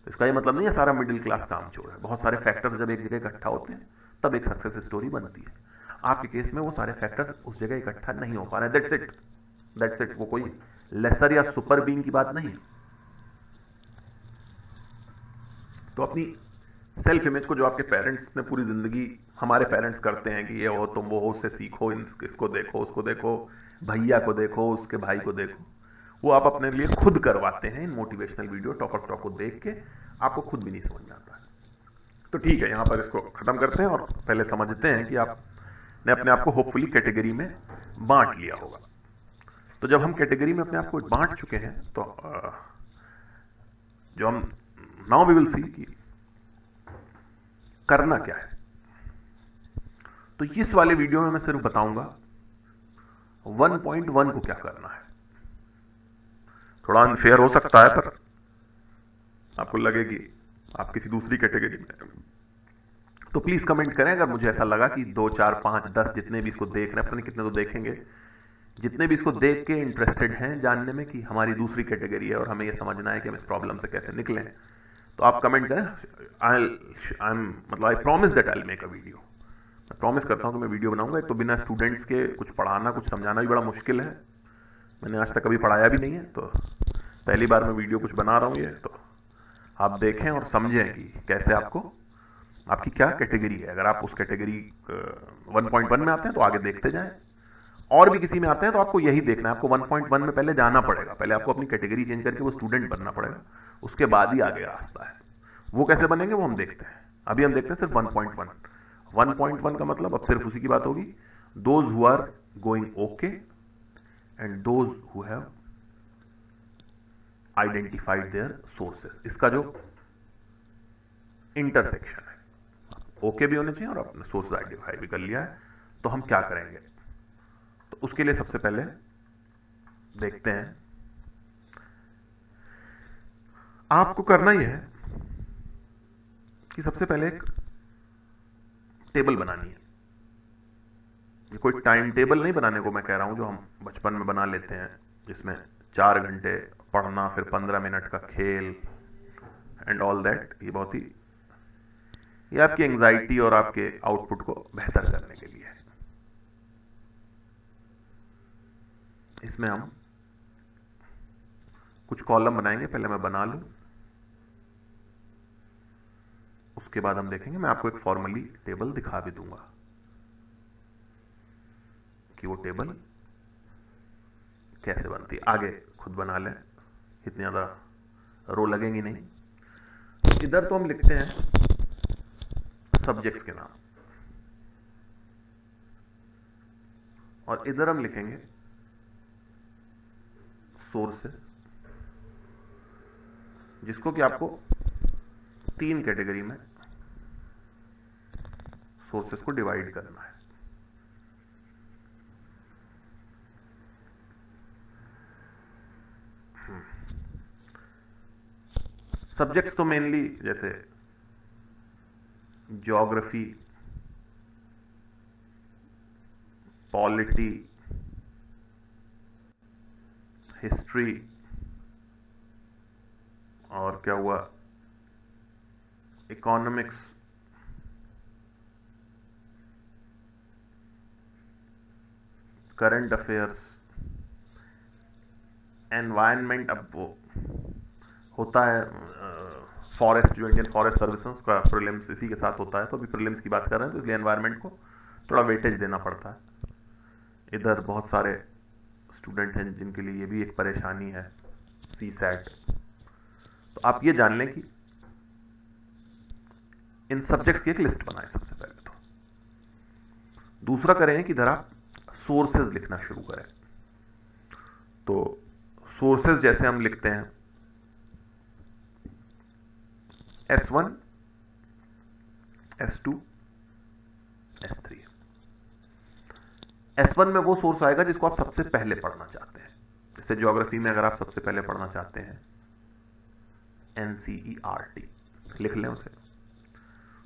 तो इसका ये मतलब नहीं है सारा मिडिल क्लास कामचोर है। बहुत सारे फैक्टर्स जब एक जगह इकट्ठा होते हैं तब एक सक्सेस स्टोरी बनती है। आपके केस में वो सारे फैक्टर्स उस जगह इकट्ठा नहीं हो पा रहे। That's it. वो कोई लेसर या सुपर बीइंग की बात नहीं। तो अपनी सेल्फ इमेज को, जो आपके पेरेंट्स ने पूरी जिंदगी, हमारे पेरेंट्स करते हैं कि ये हो तुम, वो हो, उससे सीखो, इसको देखो, उसको देखो, भैया को देखो, उसके भाई को देखो, वो आप अपने लिए खुद करवाते हैं इन मोटिवेशनल वीडियो टॉपर स्टॉक को देख के। आपको खुद भी नहीं समझ में आता है। तो ठीक है, यहां पर इसको खत्म करते हैं और पहले समझते हैं कि आपने अपने आप को होपफुली कैटेगरी में बांट लिया होगा। तो जब हम कैटेगरी में अपने आप को बांट चुके हैं तो जो हम नाउ वी विल सी कि करना क्या है। तो इस वाले वीडियो में मैं सिर्फ बताऊंगा 1.1 को क्या करना है। थोड़ा अनफेयर हो सकता है, पर आपको लगे कि आप किसी दूसरी कैटेगरी में, तो प्लीज कमेंट करें अगर मुझे ऐसा लगा कि 2, 4, 5, 10 जितने भी इसको देख रहे हैं, पता नहीं कितने तो देखेंगे, जितने भी इसको देख के इंटरेस्टेड हैं जानने में कि हमारी दूसरी कैटेगरी है और हमें यह समझना है कि हम इस प्रॉब्लम से कैसे निकलें, तो आप कमेंट करें। I promise that I will make a video. मैं प्रॉमिस करता हूं कि मैं वीडियो बनाऊंगा। एक तो बिना स्टूडेंट्स के कुछ पढ़ाना, कुछ समझाना भी बड़ा मुश्किल है। मैंने आज तक कभी पढ़ाया भी नहीं है, तो पहली बार मैं वीडियो कुछ बना रहा हूं। ये तो आप देखें और समझें कि कैसे आपकी क्या कैटेगरी है। अगर आप उस कैटेगरी 1.1 में आते हैं तो आगे देखते जाएं, और भी किसी में आते हैं तो आपको यही देखना है। आपको 1.1 में पहले जाना पड़ेगा, पहले आपको अपनी कैटेगरी चेंज करके वो स्टूडेंट बनना पड़ेगा, उसके बाद ही आगे रास्ता है। वो कैसे बनेंगे वो हम देखते हैं। अभी हम देखते हैं सिर्फ 1.1। 1.1 का मतलब अब सिर्फ उसी की बात होगी, those who are going okay and those who have identified their sources. इसका जो इंटरसेक्शन है, ओके भी होने चाहिए और अपने सोर्स आइडेंटिफाई भी कर लिया है, तो हम क्या करेंगे। तो उसके लिए सबसे पहले देखते हैं, आपको करना ही है कि सबसे पहले एक टेबल बनानी है। ये कोई टाइम टेबल नहीं बनाने को मैं कह रहा हूं जो हम बचपन में बना लेते हैं, जिसमें 4 घंटे पढ़ना, फिर 15 मिनट का खेल, एंड ऑल दैट। ये आपकी एंग्जाइटी और आपके आउटपुट को बेहतर करने के लिए है। इसमें हम कुछ कॉलम बनाएंगे, पहले मैं बना लूं, उसके बाद हम देखेंगे। मैं आपको एक फॉर्मली टेबल दिखा भी दूंगा कि वो टेबल कैसे बनती है। आगे खुद बना लें, इतनी ज्यादा रो लगेंगी नहीं। इधर तो हम लिखते हैं सब्जेक्ट्स के नाम, और इधर हम लिखेंगे सोर्सेस, जिसको कि आपको 3 कैटेगरी में सोर्सेस को डिवाइड करना है। सब्जेक्ट्स तो मेनली जैसे ज्योग्राफी, पॉलिटी, हिस्ट्री, और क्या हुआ, इकोनॉमिक्स, करंट अफेयर्स, एनवायरनमेंट। अब वो होता है फॉरेस्ट, जो इंडियन फॉरेस्ट सर्विसेज का प्रीलिम्स इसी के साथ होता है, तो अभी प्रीलिम्स की बात कर रहे हैं तो इसलिए एनवायरनमेंट को थोड़ा वेटेज देना पड़ता है। इधर बहुत सारे स्टूडेंट हैं जिनके लिए ये भी एक परेशानी है, सी सैट। तो आप ये जान लें कि इन सब्जेक्ट्स की एक लिस्ट बनाएं सबसे पहले तो। दूसरा करें कि इधर आप सोर्सेज लिखना शुरू करें। तो सोर्सेज जैसे हम लिखते हैं S1, S2, S3। S1 में वो सोर्स आएगा जिसको आप सबसे पहले पढ़ना चाहते हैं। जैसे ज्योग्राफी में अगर आप सबसे पहले पढ़ना चाहते हैं NCERT, लिख लें उसे।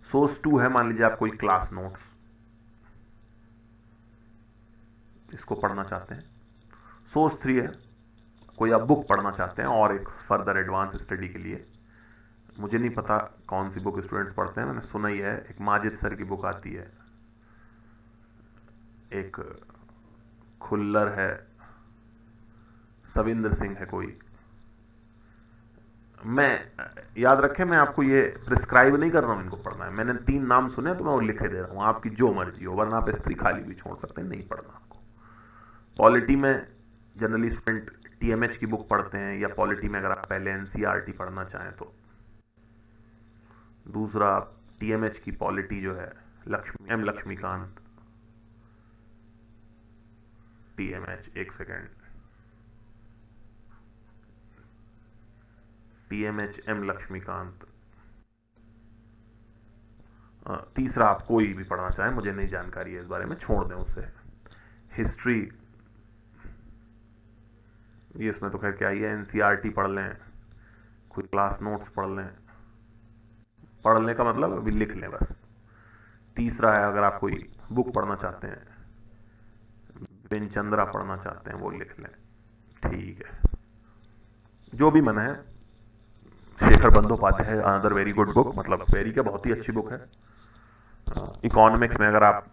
सोर्स 2 है, मान लीजिए आप कोई क्लास नोट्स इसको पढ़ना चाहते हैं। सोर्स 3 है, कोई आप बुक पढ़ना चाहते हैं और एक फर्दर एडवांस स्टडी के लिए। मुझे नहीं पता कौन सी बुक स्टूडेंट्स पढ़ते हैं, मैंने सुना ही है एक माजिद सर की बुक आती है, एक खुल्लर है, सविंदर सिंह है कोई। मैं याद रखें, मैं आपको ये प्रिस्क्राइब नहीं कर रहा हूं इनको पढ़ना है, मैंने 3 नाम सुने तो मैं वो लिखे दे रहा हूं, आपकी जो मर्जी हो, वरना आप S3 खाली भी छोड़ सकते हैं, नहीं पढ़ना आपको। पॉलिटी में जनरली स्टूडेंट TMH की बुक पढ़ते हैं, या पॉलिटी में अगर आप पहले NCERT पढ़ना चाहें तो। दूसरा TMH की पॉलिटी जो है M लक्ष्मीकांत, TMH, एक सेकेंड, TMH M लक्ष्मीकांत। तीसरा आप कोई भी पढ़ना चाहें, मुझे नहीं जानकारी है इस बारे में, छोड़ दें उसे। हिस्ट्री, ये इसमें तो खैर क्या ही है, NCERT पढ़ लें, कोई क्लास नोट्स पढ़ लें, पढ़ने का मतलब अभी लिख लें बस। तीसरा है अगर आप कोई बुक पढ़ना चाहते हैं, बिपिन चंद्रा पढ़ना चाहते हैं, वो लिख लें, ठीक है, जो भी मन है। Shekhar Bandyopadhyay, another very good book, मतलब वेरी क्या, बहुत ही अच्छी बुक है। इकोनॉमिक्स में अगर आप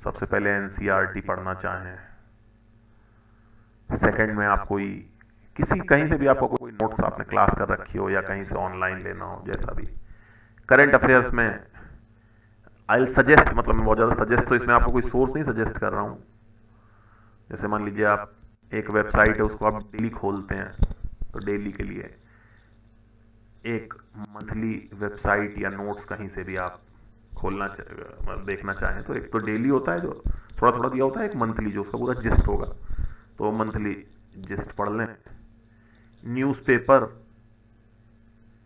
सबसे पहले NCERT पढ़ना चाहें, सेकंड में आप कोई किसी कहीं से भी आपको कोई नोट्स आपने क्लास कर रखी हो या कहीं से ऑनलाइन लेना हो, जैसा भी। करंट अफेयर्स में आई विल सजेस्ट, मतलब मैं बहुत ज़्यादा सजेस्ट तो इसमें आपको कोई सोर्स नहीं सजेस्ट कर रहा हूँ। जैसे मान लीजिए आप एक वेबसाइट है, उसको आप डेली खोलते हैं, तो डेली के लिए एक मंथली वेबसाइट या नोट्स कहीं से भी आप खोलना देखना चाहें तो एक तो डेली होता है जो थोड़ा थोड़ा दिया होता है, एक मंथली जो उसका पूरा जिस्ट होगा, तो मंथली जिस्ट पढ़ लें। न्यूज़पेपर,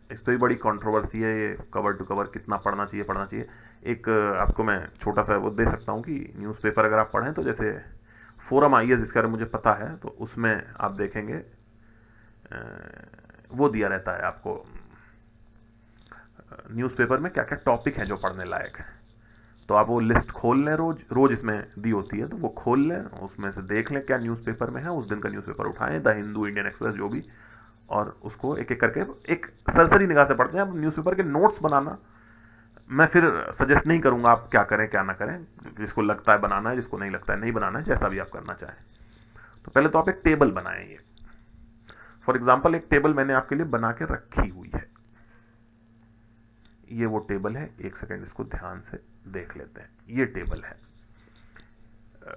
इस पर भी बड़ी कंट्रोवर्सी है, ये कवर टू कवर कितना पढ़ना चाहिए। एक आपको मैं छोटा सा वो दे सकता हूँ कि न्यूज़पेपर अगर आप पढ़ें तो जैसे फोरम IAS, जिसके बारे में मुझे पता है, तो उसमें आप देखेंगे वो दिया रहता है आपको न्यूज़पेपर में क्या क्या टॉपिक है जो पढ़ने लायक है। तो आप वो लिस्ट खोल लें, रोज इसमें दी होती है, तो वो खोल लें, उसमें से देख लें क्या न्यूज़पेपर में है, उस दिन का न्यूज़पेपर उठाएं, द हिंदू, इंडियन एक्सप्रेस, जो भी, और उसको एक एक करके एक सरसरी निगाह से पढ़ते हैं। अब न्यूज़पेपर के नोट्स बनाना मैं फिर सजेस्ट नहीं करूंगा, आप क्या करें क्या ना करें, जिसको लगता है बनाना है, जिसको नहीं लगता है नहीं बनाना है, जैसा भी आप करना चाहें। तो पहले तो आप एक टेबल बनाएं। ये फॉर एग्जाम्पल एक टेबल मैंने आपके लिए बना के रखी हुई है, ये वो टेबल है। एक सेकेंड इसको ध्यान से देख लेते हैं। ये टेबल है,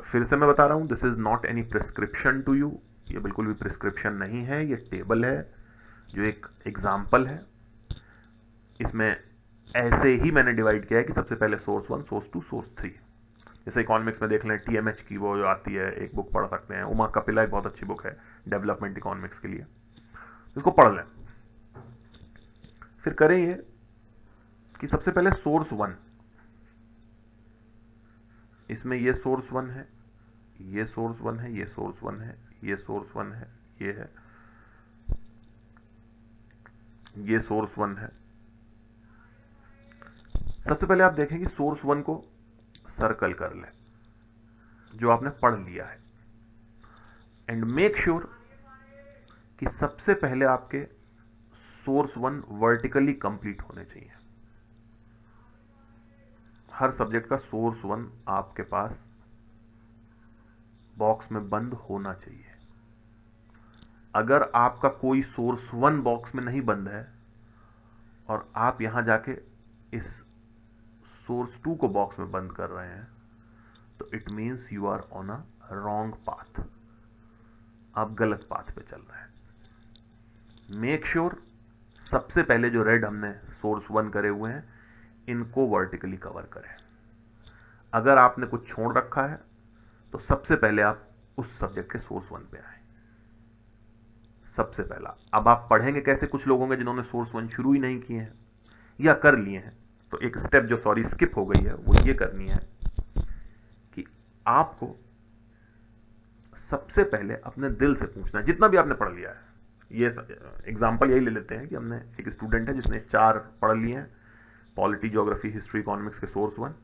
फिर से मैं बता रहा हूं, this is not any prescription to you, ये बिल्कुल भी प्रिस्क्रिप्शन नहीं है। ये टेबल है जो एक एग्जाम्पल है। इसमें ऐसे ही मैंने डिवाइड किया है कि सबसे पहले सोर्स 1, सोर्स 2, सोर्स 3। जैसे इकोनॉमिक्स में देख लें, TMH की वो जो आती है एक बुक पढ़ सकते हैं। उमा कपिला एक बहुत अच्छी बुक है डेवलपमेंट इकोनॉमिक्स के लिए, इसको पढ़ लें। फिर करें ये कि सबसे पहले सोर्स 1, इसमें ये सोर्स 1 है, ये सोर्स 1 है, ये सोर्स 1 है, ये सोर्स 1 है, ये है, ये सोर्स 1 है। सबसे पहले आप देखें कि सोर्स 1 को सर्कल कर लें जो आपने पढ़ लिया है, एंड मेक श्योर कि सबसे पहले आपके सोर्स 1 वर्टिकली कंप्लीट होने चाहिए। हर सब्जेक्ट का सोर्स 1 आपके पास बॉक्स में बंद होना चाहिए। अगर आपका कोई सोर्स 1 बॉक्स में नहीं बंद है और आप यहां जाके इस सोर्स 2 को बॉक्स में बंद कर रहे हैं, तो it means you are on a wrong path, आप गलत पाथ पे चल रहे हैं। मेक श्योर सबसे पहले जो रेड हमने सोर्स 1 करे हुए हैं इनको वर्टिकली कवर करें। अगर आपने कुछ छोड़ रखा है तो सबसे पहले आप उस सब्जेक्ट के सोर्स 1 पे आए, सबसे पहला। अब आप पढ़ेंगे कैसे? कुछ लोग होंगे जिन्होंने सोर्स 1 शुरू ही नहीं किए हैं या कर लिए हैं, तो एक स्टेप जो स्किप हो गई है वो ये करनी है कि आपको सबसे पहले अपने दिल से पूछना है जितना भी आपने पढ़ लिया है। ये एग्जांपल यही ले लेते हैं कि हमने एक स्टूडेंट है जिसने 4 पढ़ लिए हैं, पॉलिटी, ज्योग्राफी, हिस्ट्री, इकोनॉमिक्स के सोर्स 1।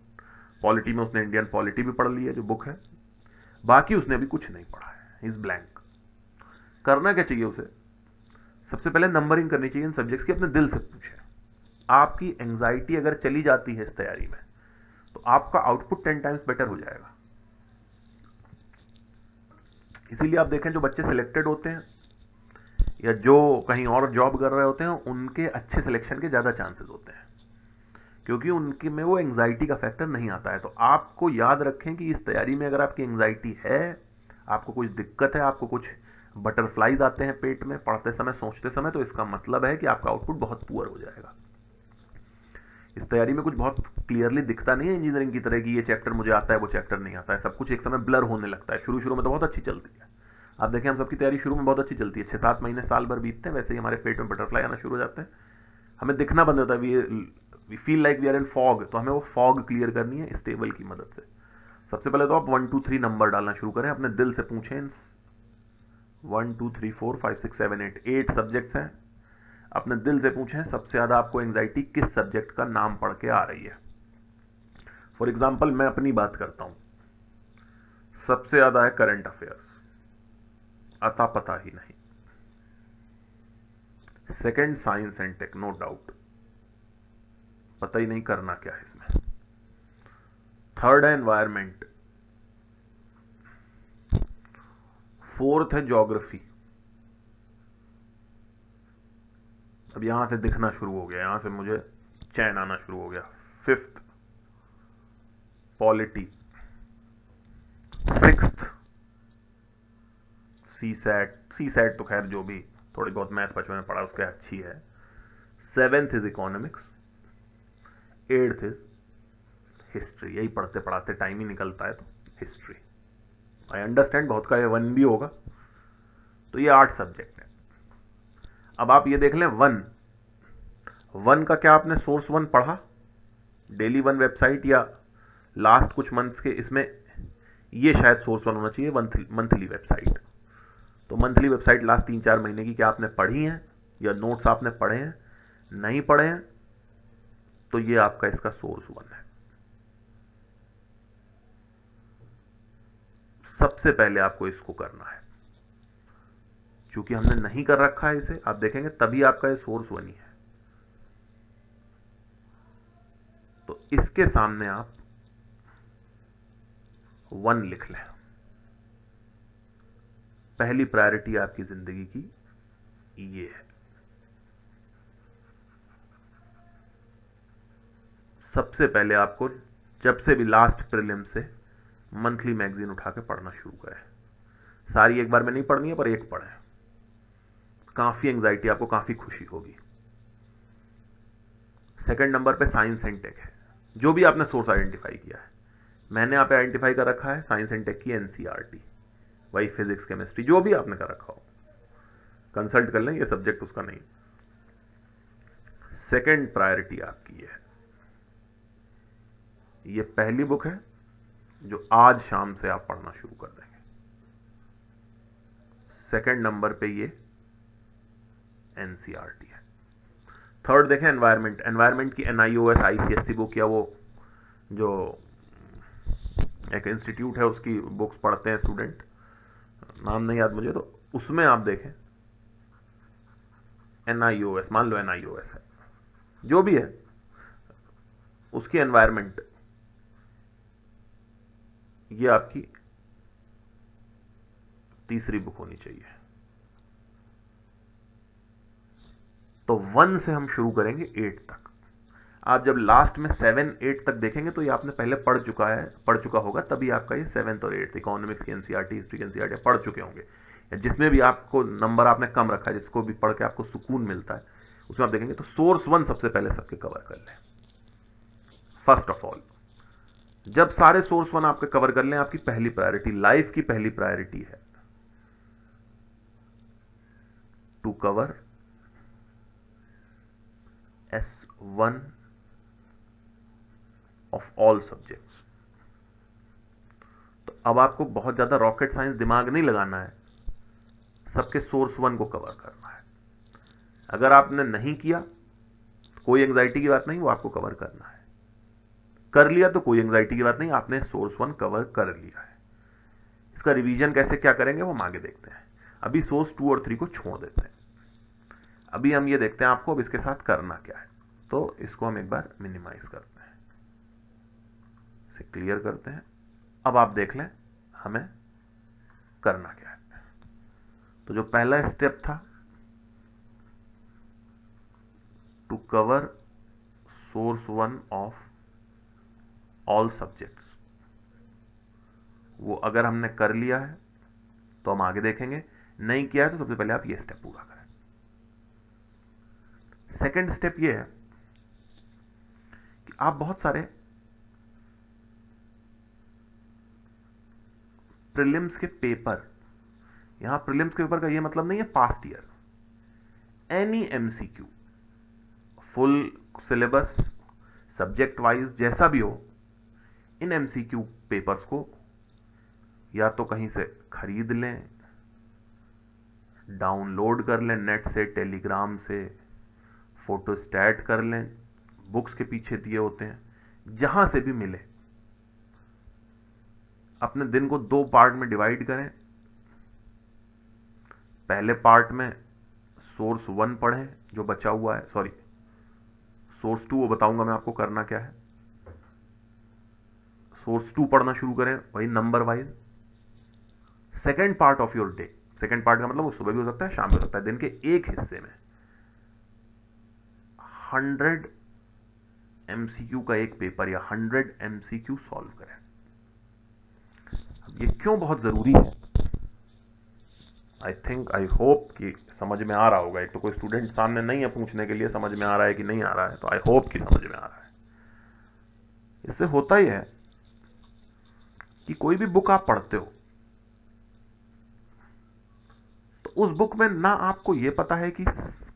पॉलिटी में उसने इंडियन पॉलिटी भी पढ़ ली है जो बुक है, बाकी उसने अभी कुछ नहीं पढ़ा है, इज ब्लैंक। करना क्या चाहिए उसे? सबसे पहले नंबरिंग करनी चाहिए इन सब्जेक्ट्स की, अपने दिल से पूछे। आपकी एंजाइटी अगर चली जाती है इस तैयारी में तो आपका आउटपुट 10 टाइम्स बेटर हो जाएगा। इसीलिए आप देखें जो बच्चे सिलेक्टेड होते हैं या जो कहीं और जॉब कर रहे होते हैं उनके अच्छे सिलेक्शन के ज्यादा चांसेस होते हैं, क्योंकि उनके में वो एंजाइटी का फैक्टर नहीं आता है। तो आपको याद रखें कि इस तैयारी में अगर आपकी एंजाइटी है, आपको कुछ दिक्कत है, आपको कुछ बटरफ्लाइज आते हैं पेट में पढ़ते समय, सोचते समय, तो इसका मतलब है कि आपका आउटपुट बहुत पुअर हो जाएगा। इस तैयारी में कुछ बहुत क्लियरली दिखता नहीं है इंजीनियरिंग की तरह कि ये चैप्टर मुझे आता है वो चैप्टर नहीं आता है। सब कुछ एक समय ब्लर होने लगता है। शुरू में तो बहुत अच्छी चलती है। आप देखें हम सबकी तैयारी शुरू में बहुत अच्छी चलती है, 6-7 महीने साल भर बीतते हैं, वैसे ही हमारे पेट में बटरफ्लाई आना शुरू हो जाते हैं, हमें दिखना बंद होता है, we feel like we are in fog. तो हमें वो फॉग क्लियर करनी है इस टेबल की मदद से। सबसे पहले तो आप 1 2 3 नंबर डालना शुरू करें, अपने दिल से पूछें। 1 2 3 4 5 6 7 8 सब्जेक्ट्स हैं, अपने दिल से पूछें सबसे ज्यादा आपको एंजाइटी किस सब्जेक्ट का नाम पढ़ के आ रही है। फॉर एग्जाम्पल मैं अपनी बात करता हूं, सबसे ज्यादा है करंट अफेयर्स, अता पता ही नहीं। Second science and tech, no doubt, पता ही नहीं करना क्या है इसमें। थर्ड है एनवायरमेंट। फोर्थ है ज्योग्राफी, अब यहां से दिखना शुरू हो गया, यहां से मुझे चैन आना शुरू हो गया। Fifth polity, sixth CSAT तो खैर जो भी थोड़ी बहुत मैथ बचपन में पढ़ा उसके अच्छी है। 7th is economics, 8th is history. यही पढ़ते पढ़ाते टाइम ही निकलता है, तो हिस्ट्री। आई अंडरस्टैंड बहुत का ये 1 भी होगा, तो ये 8 सब्जेक्ट है। अब आप ये देख लें 1 का क्या आपने सोर्स 1 पढ़ा? डेली 1 वेबसाइट या लास्ट कुछ मंथ्स के, इसमें ये शायद सोर्स 1 होना चाहिए, मंथली वेबसाइट। तो मंथली वेबसाइट लास्ट 3-4 महीने की क्या आपने पढ़ी है या नोट्स आपने पढ़े हैं? नहीं पढ़े हैं तो ये आपका इसका सोर्स 1 है। सबसे पहले आपको इसको करना है। चूंकि हमने नहीं कर रखा है इसे, आप देखेंगे तभी आपका ये सोर्स 1 ही है। तो इसके सामने आप 1 लिख लें। पहली प्रायोरिटी आपकी जिंदगी की ये है। सबसे पहले आपको जब से भी लास्ट प्रीलिम से मंथली मैगजीन उठा के पढ़ना शुरू करें। सारी एक बार में नहीं पढ़नी है, पर एक पढ़ें। काफी एंजाइटी, आपको काफी खुशी होगी। सेकंड नंबर पे साइंस एंड टेक है। जो भी आपने सोर्स आइडेंटिफाई किया है, मैंने यहाँ पे आइडेंटिफाई कर रखा है साइंस एंड टेक की एनसीईआरटी, वही फिजिक्स केमिस्ट्री, जो भी आपने कर रखा हो कंसल्ट कर लें, ये सब्जेक्ट उसका नहीं। सेकंड प्रायोरिटी आपकी है, ये पहली बुक है जो आज शाम से आप पढ़ना शुरू कर देंगे। सेकंड नंबर पे ये एनसीईआरटी है। थर्ड देखें एनवायरनमेंट। एनवायरनमेंट की एनआईओएस आईसीएससी बुक, या वो जो एक इंस्टीट्यूट है उसकी बुक्स पढ़ते हैं स्टूडेंट, नाम नहीं याद मुझे, तो उसमें आप देखें एनआईओएस, मान लो एनआईओएस है, जो भी है उसकी एनवायरनमेंट, ये आपकी तीसरी बुक होनी चाहिए। तो 1 से हम शुरू करेंगे 8 तक। आप जब लास्ट में 7, 8 तक देखेंगे तो ये आपने पहले पढ़ चुका होगा, तभी आपका ये 7th और 8th इकोनॉमिक्स की एनसीईआरटी, हिस्ट्री की एनसीईआरटी पढ़ चुके होंगे। जिसमें भी आपको नंबर आपने कम रखा है, जिसको भी पढ़ के आपको सुकून मिलता है, उसमें आप देखेंगे तो सोर्स 1 सबसे पहले सबके कवर कर लें। फर्स्ट ऑफ ऑल, जब सारे सोर्स 1 आपके कवर कर लें, आपकी पहली प्रायोरिटी, लाइफ की पहली प्रायोरिटी है to cover S1 of all subjects. तो अब आपको बहुत ज्यादा रॉकेट साइंस दिमाग नहीं लगाना है, सबके सोर्स 1 को कवर करना है। अगर आपने नहीं किया तो कोई एंजाइटी की बात नहीं, वो आपको कवर करना है। कर लिया तो कोई एंजाइटी की बात नहीं, आपने सोर्स 1 कवर कर लिया है। इसका रिवीजन कैसे क्या करेंगे वो हम आगे देखते हैं। अभी सोर्स 2 और 3 को छोड़ देते हैं। अभी हम ये देखते हैं आपको अब इसके साथ करना क्या है। तो इसको हम एक बार मिनिमाइज करते हैं, इसे क्लियर करते हैं। अब आप देख लें हमें करना क्या है। तो जो पहला स्टेप था to cover source 1 of all subjects, वो अगर हमने कर लिया है तो हम आगे देखेंगे, नहीं किया है तो सबसे पहले आप ये स्टेप पूरा करें। सेकंड स्टेप ये है कि आप बहुत सारे प्रीलिम्स के पेपर, यहां प्रीलिम्स के पेपर का ये मतलब नहीं है past year, any MCQ, full syllabus, subject wise जैसा भी हो, इन एमसीक्यू पेपर्स को या तो कहीं से खरीद लें, डाउनलोड कर लें नेट से, टेलीग्राम से, फोटोस्टैट कर लें, बुक्स के पीछे दिए होते हैं, जहां से भी मिले। अपने दिन को 2 पार्ट में डिवाइड करें। पहले पार्ट में सोर्स 1 पढ़ें जो बचा हुआ है, सॉरी सोर्स 2 वो बताऊंगा मैं आपको करना क्या है। सोर्स 2 पढ़ना शुरू करें, वही number wise. Second part of your day, second part का मतलब वो सुबह भी हो सकता है, शाम भी हो सकता है, दिन के एक हिस्से में 100 एमसीक्यू का एक पेपर या 100 एमसीक्यू सॉल्व करें। अब ये क्यों बहुत जरूरी है, आई होप कि समझ में आ रहा होगा। एक तो कोई स्टूडेंट सामने नहीं है पूछने के लिए समझ में आ रहा है कि नहीं आ रहा है, तो आई होप कि समझ में आ रहा है। इससे होता ही है कि कोई भी बुक आप पढ़ते हो तो उस बुक में ना आपको यह पता है कि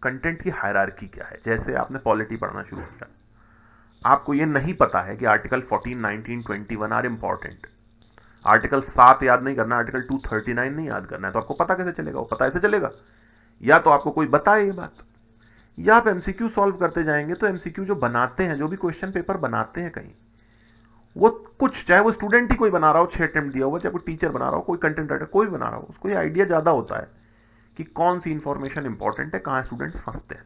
कंटेंट की हायरार्की क्या है। जैसे आपने पॉलिटी पढ़ना शुरू किया, आपको यह नहीं पता है कि आर्टिकल 14, 19, 21 आर इंपॉर्टेंट। आर्टिकल 7 याद नहीं करना, आर्टिकल 239 नहीं याद करना है, तो आपको पता कैसे चलेगा? वो पता ऐसे चलेगा या तो आपको कोई बताए ये बात, या आप एमसीक्यू सॉल्व करते जाएंगे। तो एमसीक्यू जो बनाते हैं, जो भी क्वेश्चन पेपर बनाते हैं कहीं, वो कुछ, चाहे वो स्टूडेंट ही कोई बना रहा हो, 6 अटेम्प्ट दिया हुआ, चाहे कोई टीचर बना रहा हो, कोई कंटेंट राइटर कोई बना रहा हो, उसको ये आइडिया ज्यादा होता है कि कौन सी इंफॉर्मेशन इंपॉर्टेंट है, कहां स्टूडेंट्स फंसते हैं।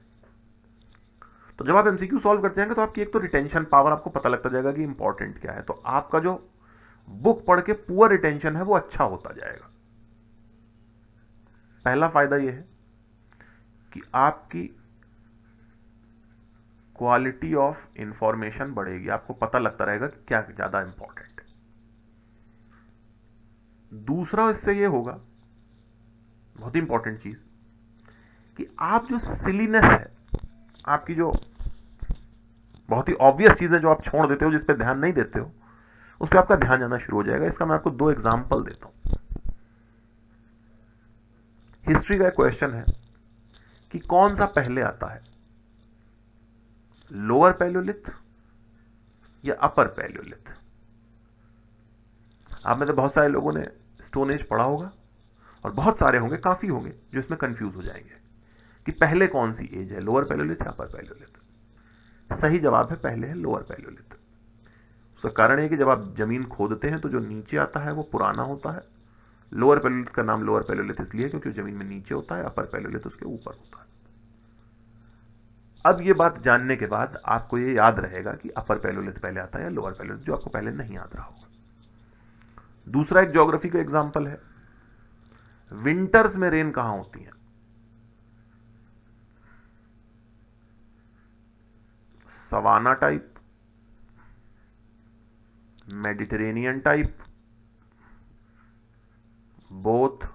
तो जब आप एमसीक्यू सॉल्व करते जाएंगे तो आपकी एक तो रिटेंशन पावर आपको पता लगता जाएगा कि इंपॉर्टेंट क्या है, तो आपका जो बुक पढ़ के पुअर रिटेंशन है वो अच्छा होता जाएगा। पहला फायदा यह है कि आपकी क्वालिटी ऑफ इंफॉर्मेशन बढ़ेगी, आपको पता लगता रहेगा कि क्या ज्यादा इंपॉर्टेंट है। दूसरा इससे यह होगा, बहुत इंपॉर्टेंट चीज, कि आप जो सिलीनेस है, आपकी जो बहुत ही ऑब्वियस चीजें जो आप छोड़ देते हो, जिस पे ध्यान नहीं देते हो, उस पर आपका ध्यान जाना शुरू हो जाएगा। इसका मैं आपको 2 एग्जाम्पल देता हूं। हिस्ट्री का एक क्वेश्चन है कि कौन सा पहले आता है, लोअर पैलियोलिथ या अपर पैलियोलिथ। आप में से बहुत सारे लोगों ने स्टोन एज पढ़ा होगा और बहुत सारे होंगे, काफी होंगे जो इसमें कंफ्यूज हो जाएंगे कि पहले कौन सी एज है, लोअर पैलियोलिथ या अपर पैलियोलिथ। सही जवाब है पहले है लोअर पैलियोलिथ। उसका कारण है कि जब आप जमीन खोदते हैं तो जो नीचे आता है वो पुराना होता है। लोअर पैलियोलिथ का नाम लोअर पैलियोलिथ इसलिए क्योंकि जमीन में नीचे होता है, अपर पैलियोलिथ उसके ऊपर होता है। अब ये बात जानने के बाद आपको ये याद रहेगा कि अपर पैलियोलिथ पहले आता है या लोअर पैलियोलिथ, जो आपको पहले नहीं याद रहा होगा। दूसरा एक ज्योग्राफी का एग्जांपल है, विंटर्स में रेन कहां होती है, savanna type, Mediterranean type, both,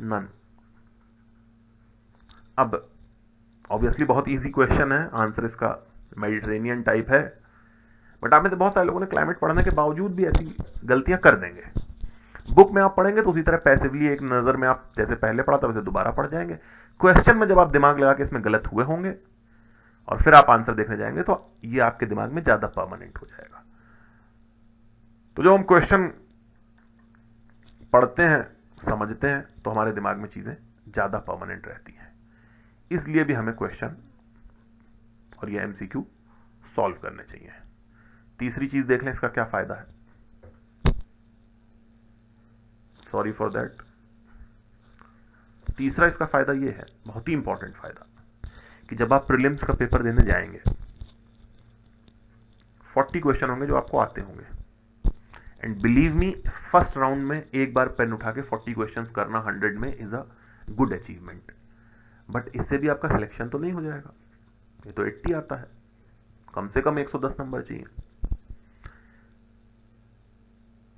none. अब ऑब्वियसली बहुत इजी क्वेश्चन है, आंसर इसका मेडिटेरेनियन टाइप है, बट आप में से बहुत सारे लोगों ने क्लाइमेट पढ़ने के बावजूद भी ऐसी गलतियां कर देंगे। बुक में आप पढ़ेंगे तो उसी तरह पैसिवली एक नजर में आप जैसे पहले पढ़ा था वैसे दोबारा पढ़ जाएंगे। क्वेश्चन में जब आप दिमाग लगा के इसमें गलत हुए होंगे और फिर आप आंसर देखने जाएंगे तो ये आपके दिमाग में ज्यादा परमानेंट हो जाएगा। तो जब हम क्वेश्चन पढ़ते हैं, समझते हैं, तो हमारे दिमाग में चीजें ज्यादा परमानेंट रहती हैं। इसलिए भी हमें क्वेश्चन और ये एमसीक्यू सॉल्व करने चाहिए। तीसरी चीज देख लें, इसका क्या फायदा है। Sorry for that. तीसरा इसका फायदा ये है, बहुत ही इंपॉर्टेंट फायदा, कि जब आप प्रीलिम्स का पेपर देने जाएंगे 40 क्वेश्चन होंगे जो आपको आते होंगे, and believe me, first round में एक बार पेन उठा के 40 क्वेश्चंस करना 100 में is a good achievement. But इससे भी आपका सिलेक्शन तो नहीं हो जाएगा, ये तो 80 आता है, कम से कम 110 नंबर चाहिए।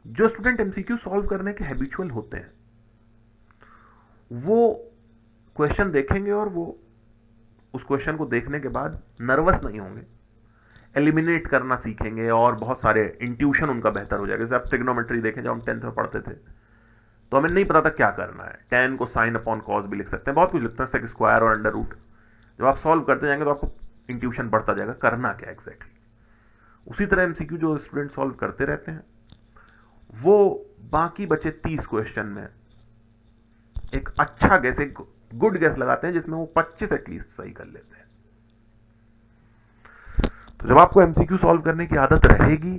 जो स्टूडेंट एमसीक्यू सॉल्व करने के हैबिचुअल होते हैं वो क्वेश्चन देखेंगे और वो उस क्वेश्चन को देखने के बाद नर्वस नहीं होंगे, एलिमिनेट करना सीखेंगे और बहुत सारे इंट्यूशन उनका बेहतर हो जाएगा। जैसे आप ट्रिग्नोमेट्री देखें, जब हम 10th में पढ़ते थे तो हमें नहीं पता था क्या करना है, tan को साइन अपॉन कॉस भी लिख सकते हैं, बहुत कुछ लिखते हैं, सेक स्क्वायर और अंडर रूट। जब आप सॉल्व करते जाएंगे तो आपको इंट्यूशन बढ़ता जाएगा करना क्या एग्जैक्टली। उसी तरह एमसीक्यू जो स्टूडेंट सॉल्व करते रहते हैं वो बाकी बचे 30 क्वेश्चन में एक अच्छा गैस, एक गुड गैस लगाते हैं जिसमें वो 25 एटलीस्ट सही कर लेते हैं। तो जब आपको एमसीक्यू सॉल्व करने की आदत रहेगी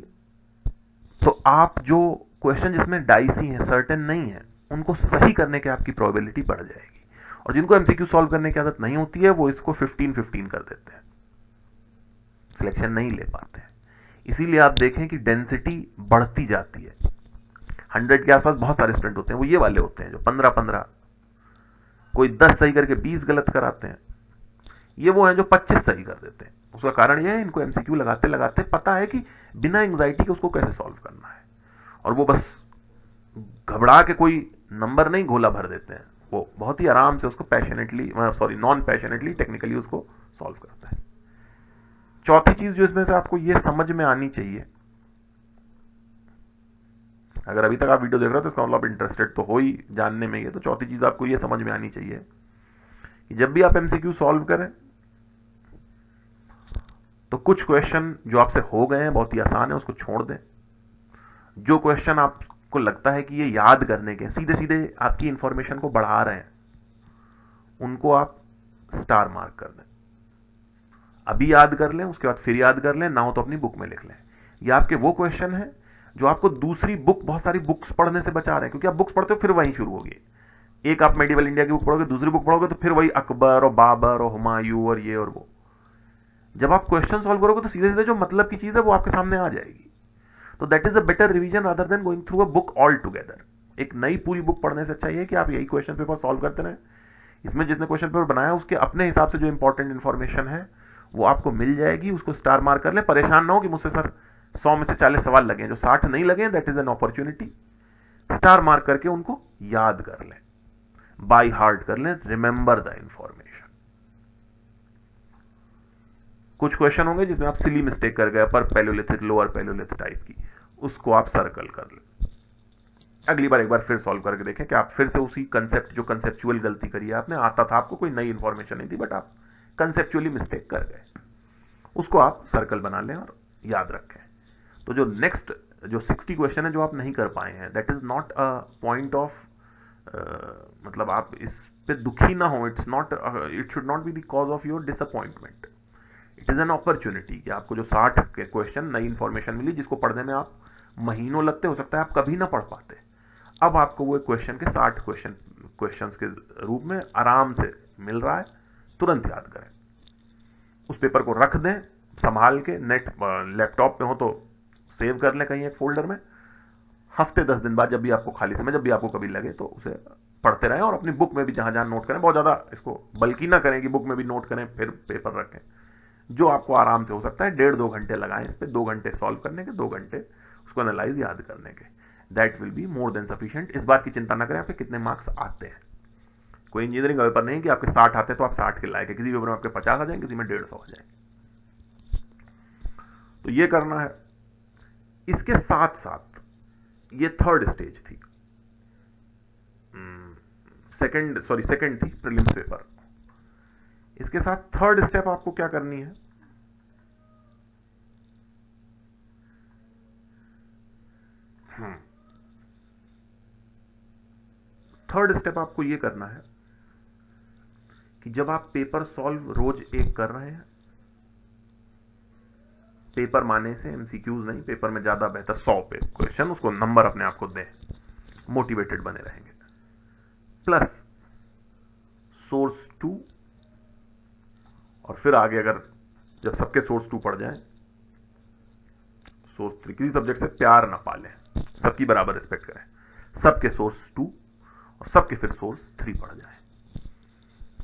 तो आप जो क्वेश्चन जिसमें डाइसी हैं, सर्टेन नहीं है, उनको सही करने की आपकी प्रोबेबिलिटी बढ़ जाएगी। और जिनको एमसीक्यू सॉल्व करने की आदत नहीं होती है वो इसको 15-15 कर देते हैं, सिलेक्शन नहीं ले पाते हैं। इसीलिए आप देखें कि डेंसिटी बढ़ती जाती है। 100 के आसपास बहुत सारे स्टूडेंट होते हैं, वो ये वाले होते हैं जो 15-15, कोई 10 सही करके 20 गलत कराते हैं। ये वो हैं जो 25 सही कर देते हैं। उसका कारण यह है इनको एमसीक्यू लगाते लगाते पता है कि बिना एंग्जाइटी के उसको कैसे सॉल्व करना है, और वो बस घबरा के कोई नंबर नहीं घोला भर देते हैं, वो बहुत ही आराम से उसको पैशनेटली, नॉन पैशनेटली, टेक्निकली उसको सॉल्व करता है। चौथी चीज जो इसमें से आपको ये समझ में आनी चाहिए, अगर अभी तक आप वीडियो देख रहे हो तो इसका मतलब इंटरेस्टेड तो हो ही जानने में, ये तो चौथी चीज आपको ये समझ में आनी चाहिए कि जब भी आप एमसीक्यू सॉल्व करें तो कुछ क्वेश्चन जो आपसे हो गए हैं, बहुत ही आसान है, उसको छोड़ दें। जो क्वेश्चन आपको लगता है कि ये याद करने के सीधे सीधे आपकी इंफॉर्मेशन को बढ़ा रहे हैं, उनको आप स्टार मार्क कर दें। अभी याद कर लें, उसके बाद फिर याद कर लें, ना हो तो अपनी बुक में लिख लें। ये आपके वो क्वेश्चन है जो आपको दूसरी बुक, बहुत सारी बुक्स पढ़ने से बचा रहे हैं, क्योंकि आप बुक्स पढ़ते हो फिर वहीं शुरू होगी, एक आप मेडिवल इंडिया की बुक पढ़ोगे, दूसरी बुक पढ़ोगे तो फिर वही अकबर और बाबर और हुमायूं और ये और वो। जब आप क्वेश्चन सॉल्व करोगे तो सीधे सीधे जो मतलब की चीज है वो आपके सामने आ जाएगी। तो that is a better revision rather than going through a book all together. एक नई पूरी बुक पढ़ने से अच्छा है कि आप यही क्वेश्चन पेपर सॉल्व करते रहें। इसमें जिसने क्वेश्चन पेपर बनाया उसके अपने हिसाब से जो इंपॉर्टेंट इंफॉर्मेशन है वो आपको मिल जाएगी, उसको स्टार मार्क कर ले। परेशान ना हो कि मुझसे सर 100 में से 40 सवाल लगे, जो 60 नहीं लगे, that is an opportunity. Star mark करके उनको याद कर लें, बाय हार्ट कर लें, रिमेंबर द इंफॉर्मेशन। कुछ क्वेश्चन होंगे जिसमें आप सिली मिस्टेक कर गए, अपर पैलियोलिथिक लोअर पैलियोलिथिक टाइप की, उसको आप सर्कल कर लें। अगली बार एक बार फिर सॉल्व करके देखें कि आप फिर से उसी कंसेप्ट, जो कंसेप्चुअल गलती करी है आपने, आता था आपको, कोई नई इंफॉर्मेशन नहीं थी, बट आप कंसेप्चुअली मिस्टेक कर गए, उसको आप सर्कल बना लें और याद रखें। तो जो नेक्स्ट जो 60 क्वेश्चन है जो आप नहीं कर पाए हैं, that is not a point of, मतलब आप इस पे दुखी ना हो, it's not, it should not be the cause of your disappointment. It is an opportunity कि आपको जो 60 के क्वेश्चन नई इंफॉर्मेशन मिली, जिसको पढ़ने में आप महीनों लगते, हो सकता है आप कभी ना पढ़ पाते, अब आपको वो क्वेश्चन के 60 क्वेश्चंस के रूप में आराम से मिल रहा है, तुरंत याद करें। उस पेपर को रख दें संभाल के, नेट लैपटॉप पे हो तो सेव कर लें कहीं एक फोल्डर में। हफ्ते 10 दिन बाद जब भी आपको खाली समय, जब भी आपको कभी लगे तो उसे पढ़ते रहें, और अपनी बुक में भी जहां जहां नोट करें। बहुत ज़्यादा इसको बल्कि ना करें कि बुक में भी नोट करें फिर पेपर रखें। जो आपको आराम से हो सकता है, 1.5-2 घंटे लगाएं इस पर, 2 घंटे सॉल्व करने के, 2 घंटे उसको एनालाइज याद करने के। That will be more than sufficient. इस बात की चिंता ना करें आपके कितने मार्क्स आते हैं। कोई इंजीनियरिंग का पेपर नहीं कि आपके 60 आते तो आप 60 के लायक है, किसी पेपर में आपके 50 आ जाएंगे, किसी में 150 आ जाएंगे। तो ये करना है। इसके साथ साथ ये थर्ड स्टेज थी, सेकंड थी प्रीलिम्स पेपर। इसके साथ थर्ड स्टेप आपको क्या करनी है, थर्ड स्टेप आपको ये करना है कि जब आप पेपर सॉल्व रोज एक कर रहे हैं, पेपर माने से एमसीक्यूज नहीं, पेपर में ज्यादा बेहतर 100 पे क्वेश्चन, उसको नंबर अपने आप को दें, मोटिवेटेड बने रहेंगे। प्लस सोर्स 2, और फिर आगे अगर जब सबके सोर्स 2 पढ़ जाएं, सोर्स 3, किसी सब्जेक्ट से प्यार ना पालें, सबकी बराबर रिस्पेक्ट करें, सबके सोर्स 2 और सबके फिर सोर्स 3 पढ़ जाएं।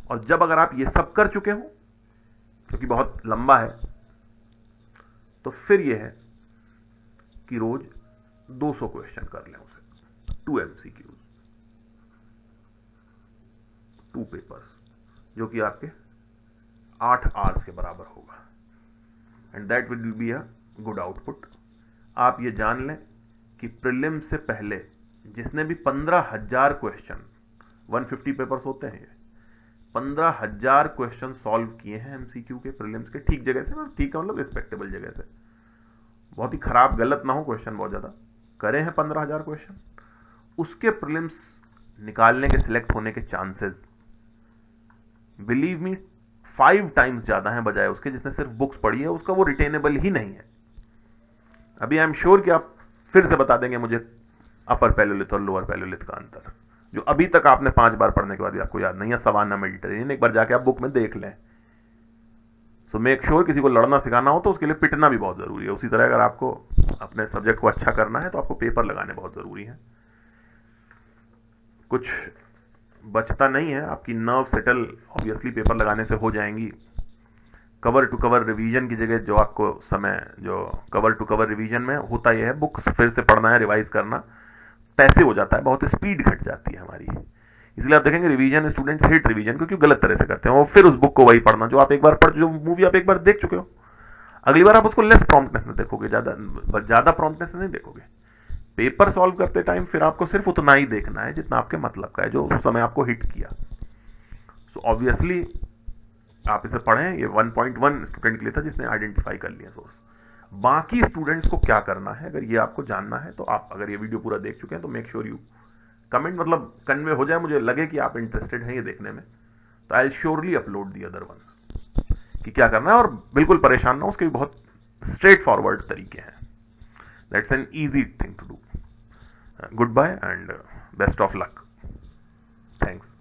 और जब अगर आप ये सब कर चुके हो, क्योंकि बहुत लंबा है, तो फिर यह है कि रोज 200 क्वेश्चन कर लें उसे, 2 MCQs, 2 पेपर्स, जो कि आपके 8 आवर्स के बराबर होगा। And that will be a good output. आप ये जान लें कि प्रीलिम से पहले जिसने भी 15,000 क्वेश्चन, 150 पेपर्स होते हैं, 15,000 क्वेश्चन सॉल्व किए हैं MCQ के प्रीलिम्स के, ठीक जगह से, ठीक है, मतलब रिस्पेक्टेबल जगह से, बहुत ही खराब गलत ना हो क्वेश्चन, बहुत ज्यादा करे हैं 15,000 क्वेश्चन, उसके प्रीलिम्स निकालने के, सिलेक्ट होने के चांसेस, बिलीव मी, 5 टाइम्स ज्यादा है बजाय उसके जिसने सिर्फ बुक्स पढ़ी है। उसका वो रिटेनेबल ही नहीं है। अभी आई एम श्योर कि आप फिर से बता देंगे मुझे अपर पैलियोलिथ और लोअर पैलियोलिथ का अंतर, जो अभी तक आपने 5 बार पढ़ने के बाद भी आपको याद नहीं है। सवाना मेडिटेरेनियन एक बार जाके आप बुक में देख लें। सो मेक श्योर, किसी को लड़ना सिखाना हो तो उसके लिए पिटना भी बहुत जरूरी है। उसी तरह अगर आपको अपने सब्जेक्ट को अच्छा करना है तो आपको पेपर लगाने बहुत जरूरी है। कुछ बचता नहीं है, आपकी नर्व सेटल ऑब्वियसली पेपर लगाने से हो जाएंगी। कवर टू कवर रिवीजन की जगह जो आपको समय, जो कवर टू कवर रिवीजन में होता यह है, बुक्स फिर से पढ़ना है, रिवाइज करना, पैसे हो जाता है, बहुत स्पीड घट जाती है हमारी। इसलिए आप देखेंगे रिवीजन स्टूडेंट्स हेट रिवीजन, क्योंकि गलत तरह से करते हैं। और फिर उस बुक को वही पढ़ना जो आप एक बार पढ़, जो मूवी आप एक बार देख चुके हो, अगली बार आप उसको लेस प्रॉम्प्टनेस में देखोगे, ज्यादा प्रॉम्प्टनेस में नहीं देखोगे। पेपर सॉल्व करते टाइम फिर आपको सिर्फ उतना ही देखना है जितना आपके मतलब का है, जो उस समय आपको हिट किया। सो ऑब्वियसली आप इसे पढ़ें। ये 1.1 स्टूडेंट के लिए था जिसने आइडेंटिफाई कर लिया सोर्स। बाकी स्टूडेंट्स को क्या करना है, अगर ये आपको जानना है तो आप, अगर ये वीडियो पूरा देख चुके हैं तो मेक श्योर यू कमेंट, मतलब कन्वे हो जाए, मुझे लगे कि आप इंटरेस्टेड हैं ये देखने में, तो I will surely upload the other ones कि क्या करना है। और बिल्कुल परेशान ना हो, उसके भी बहुत स्ट्रेट फॉरवर्ड तरीके हैं। That's an easy thing to do. Good bye and best of luck. Thanks.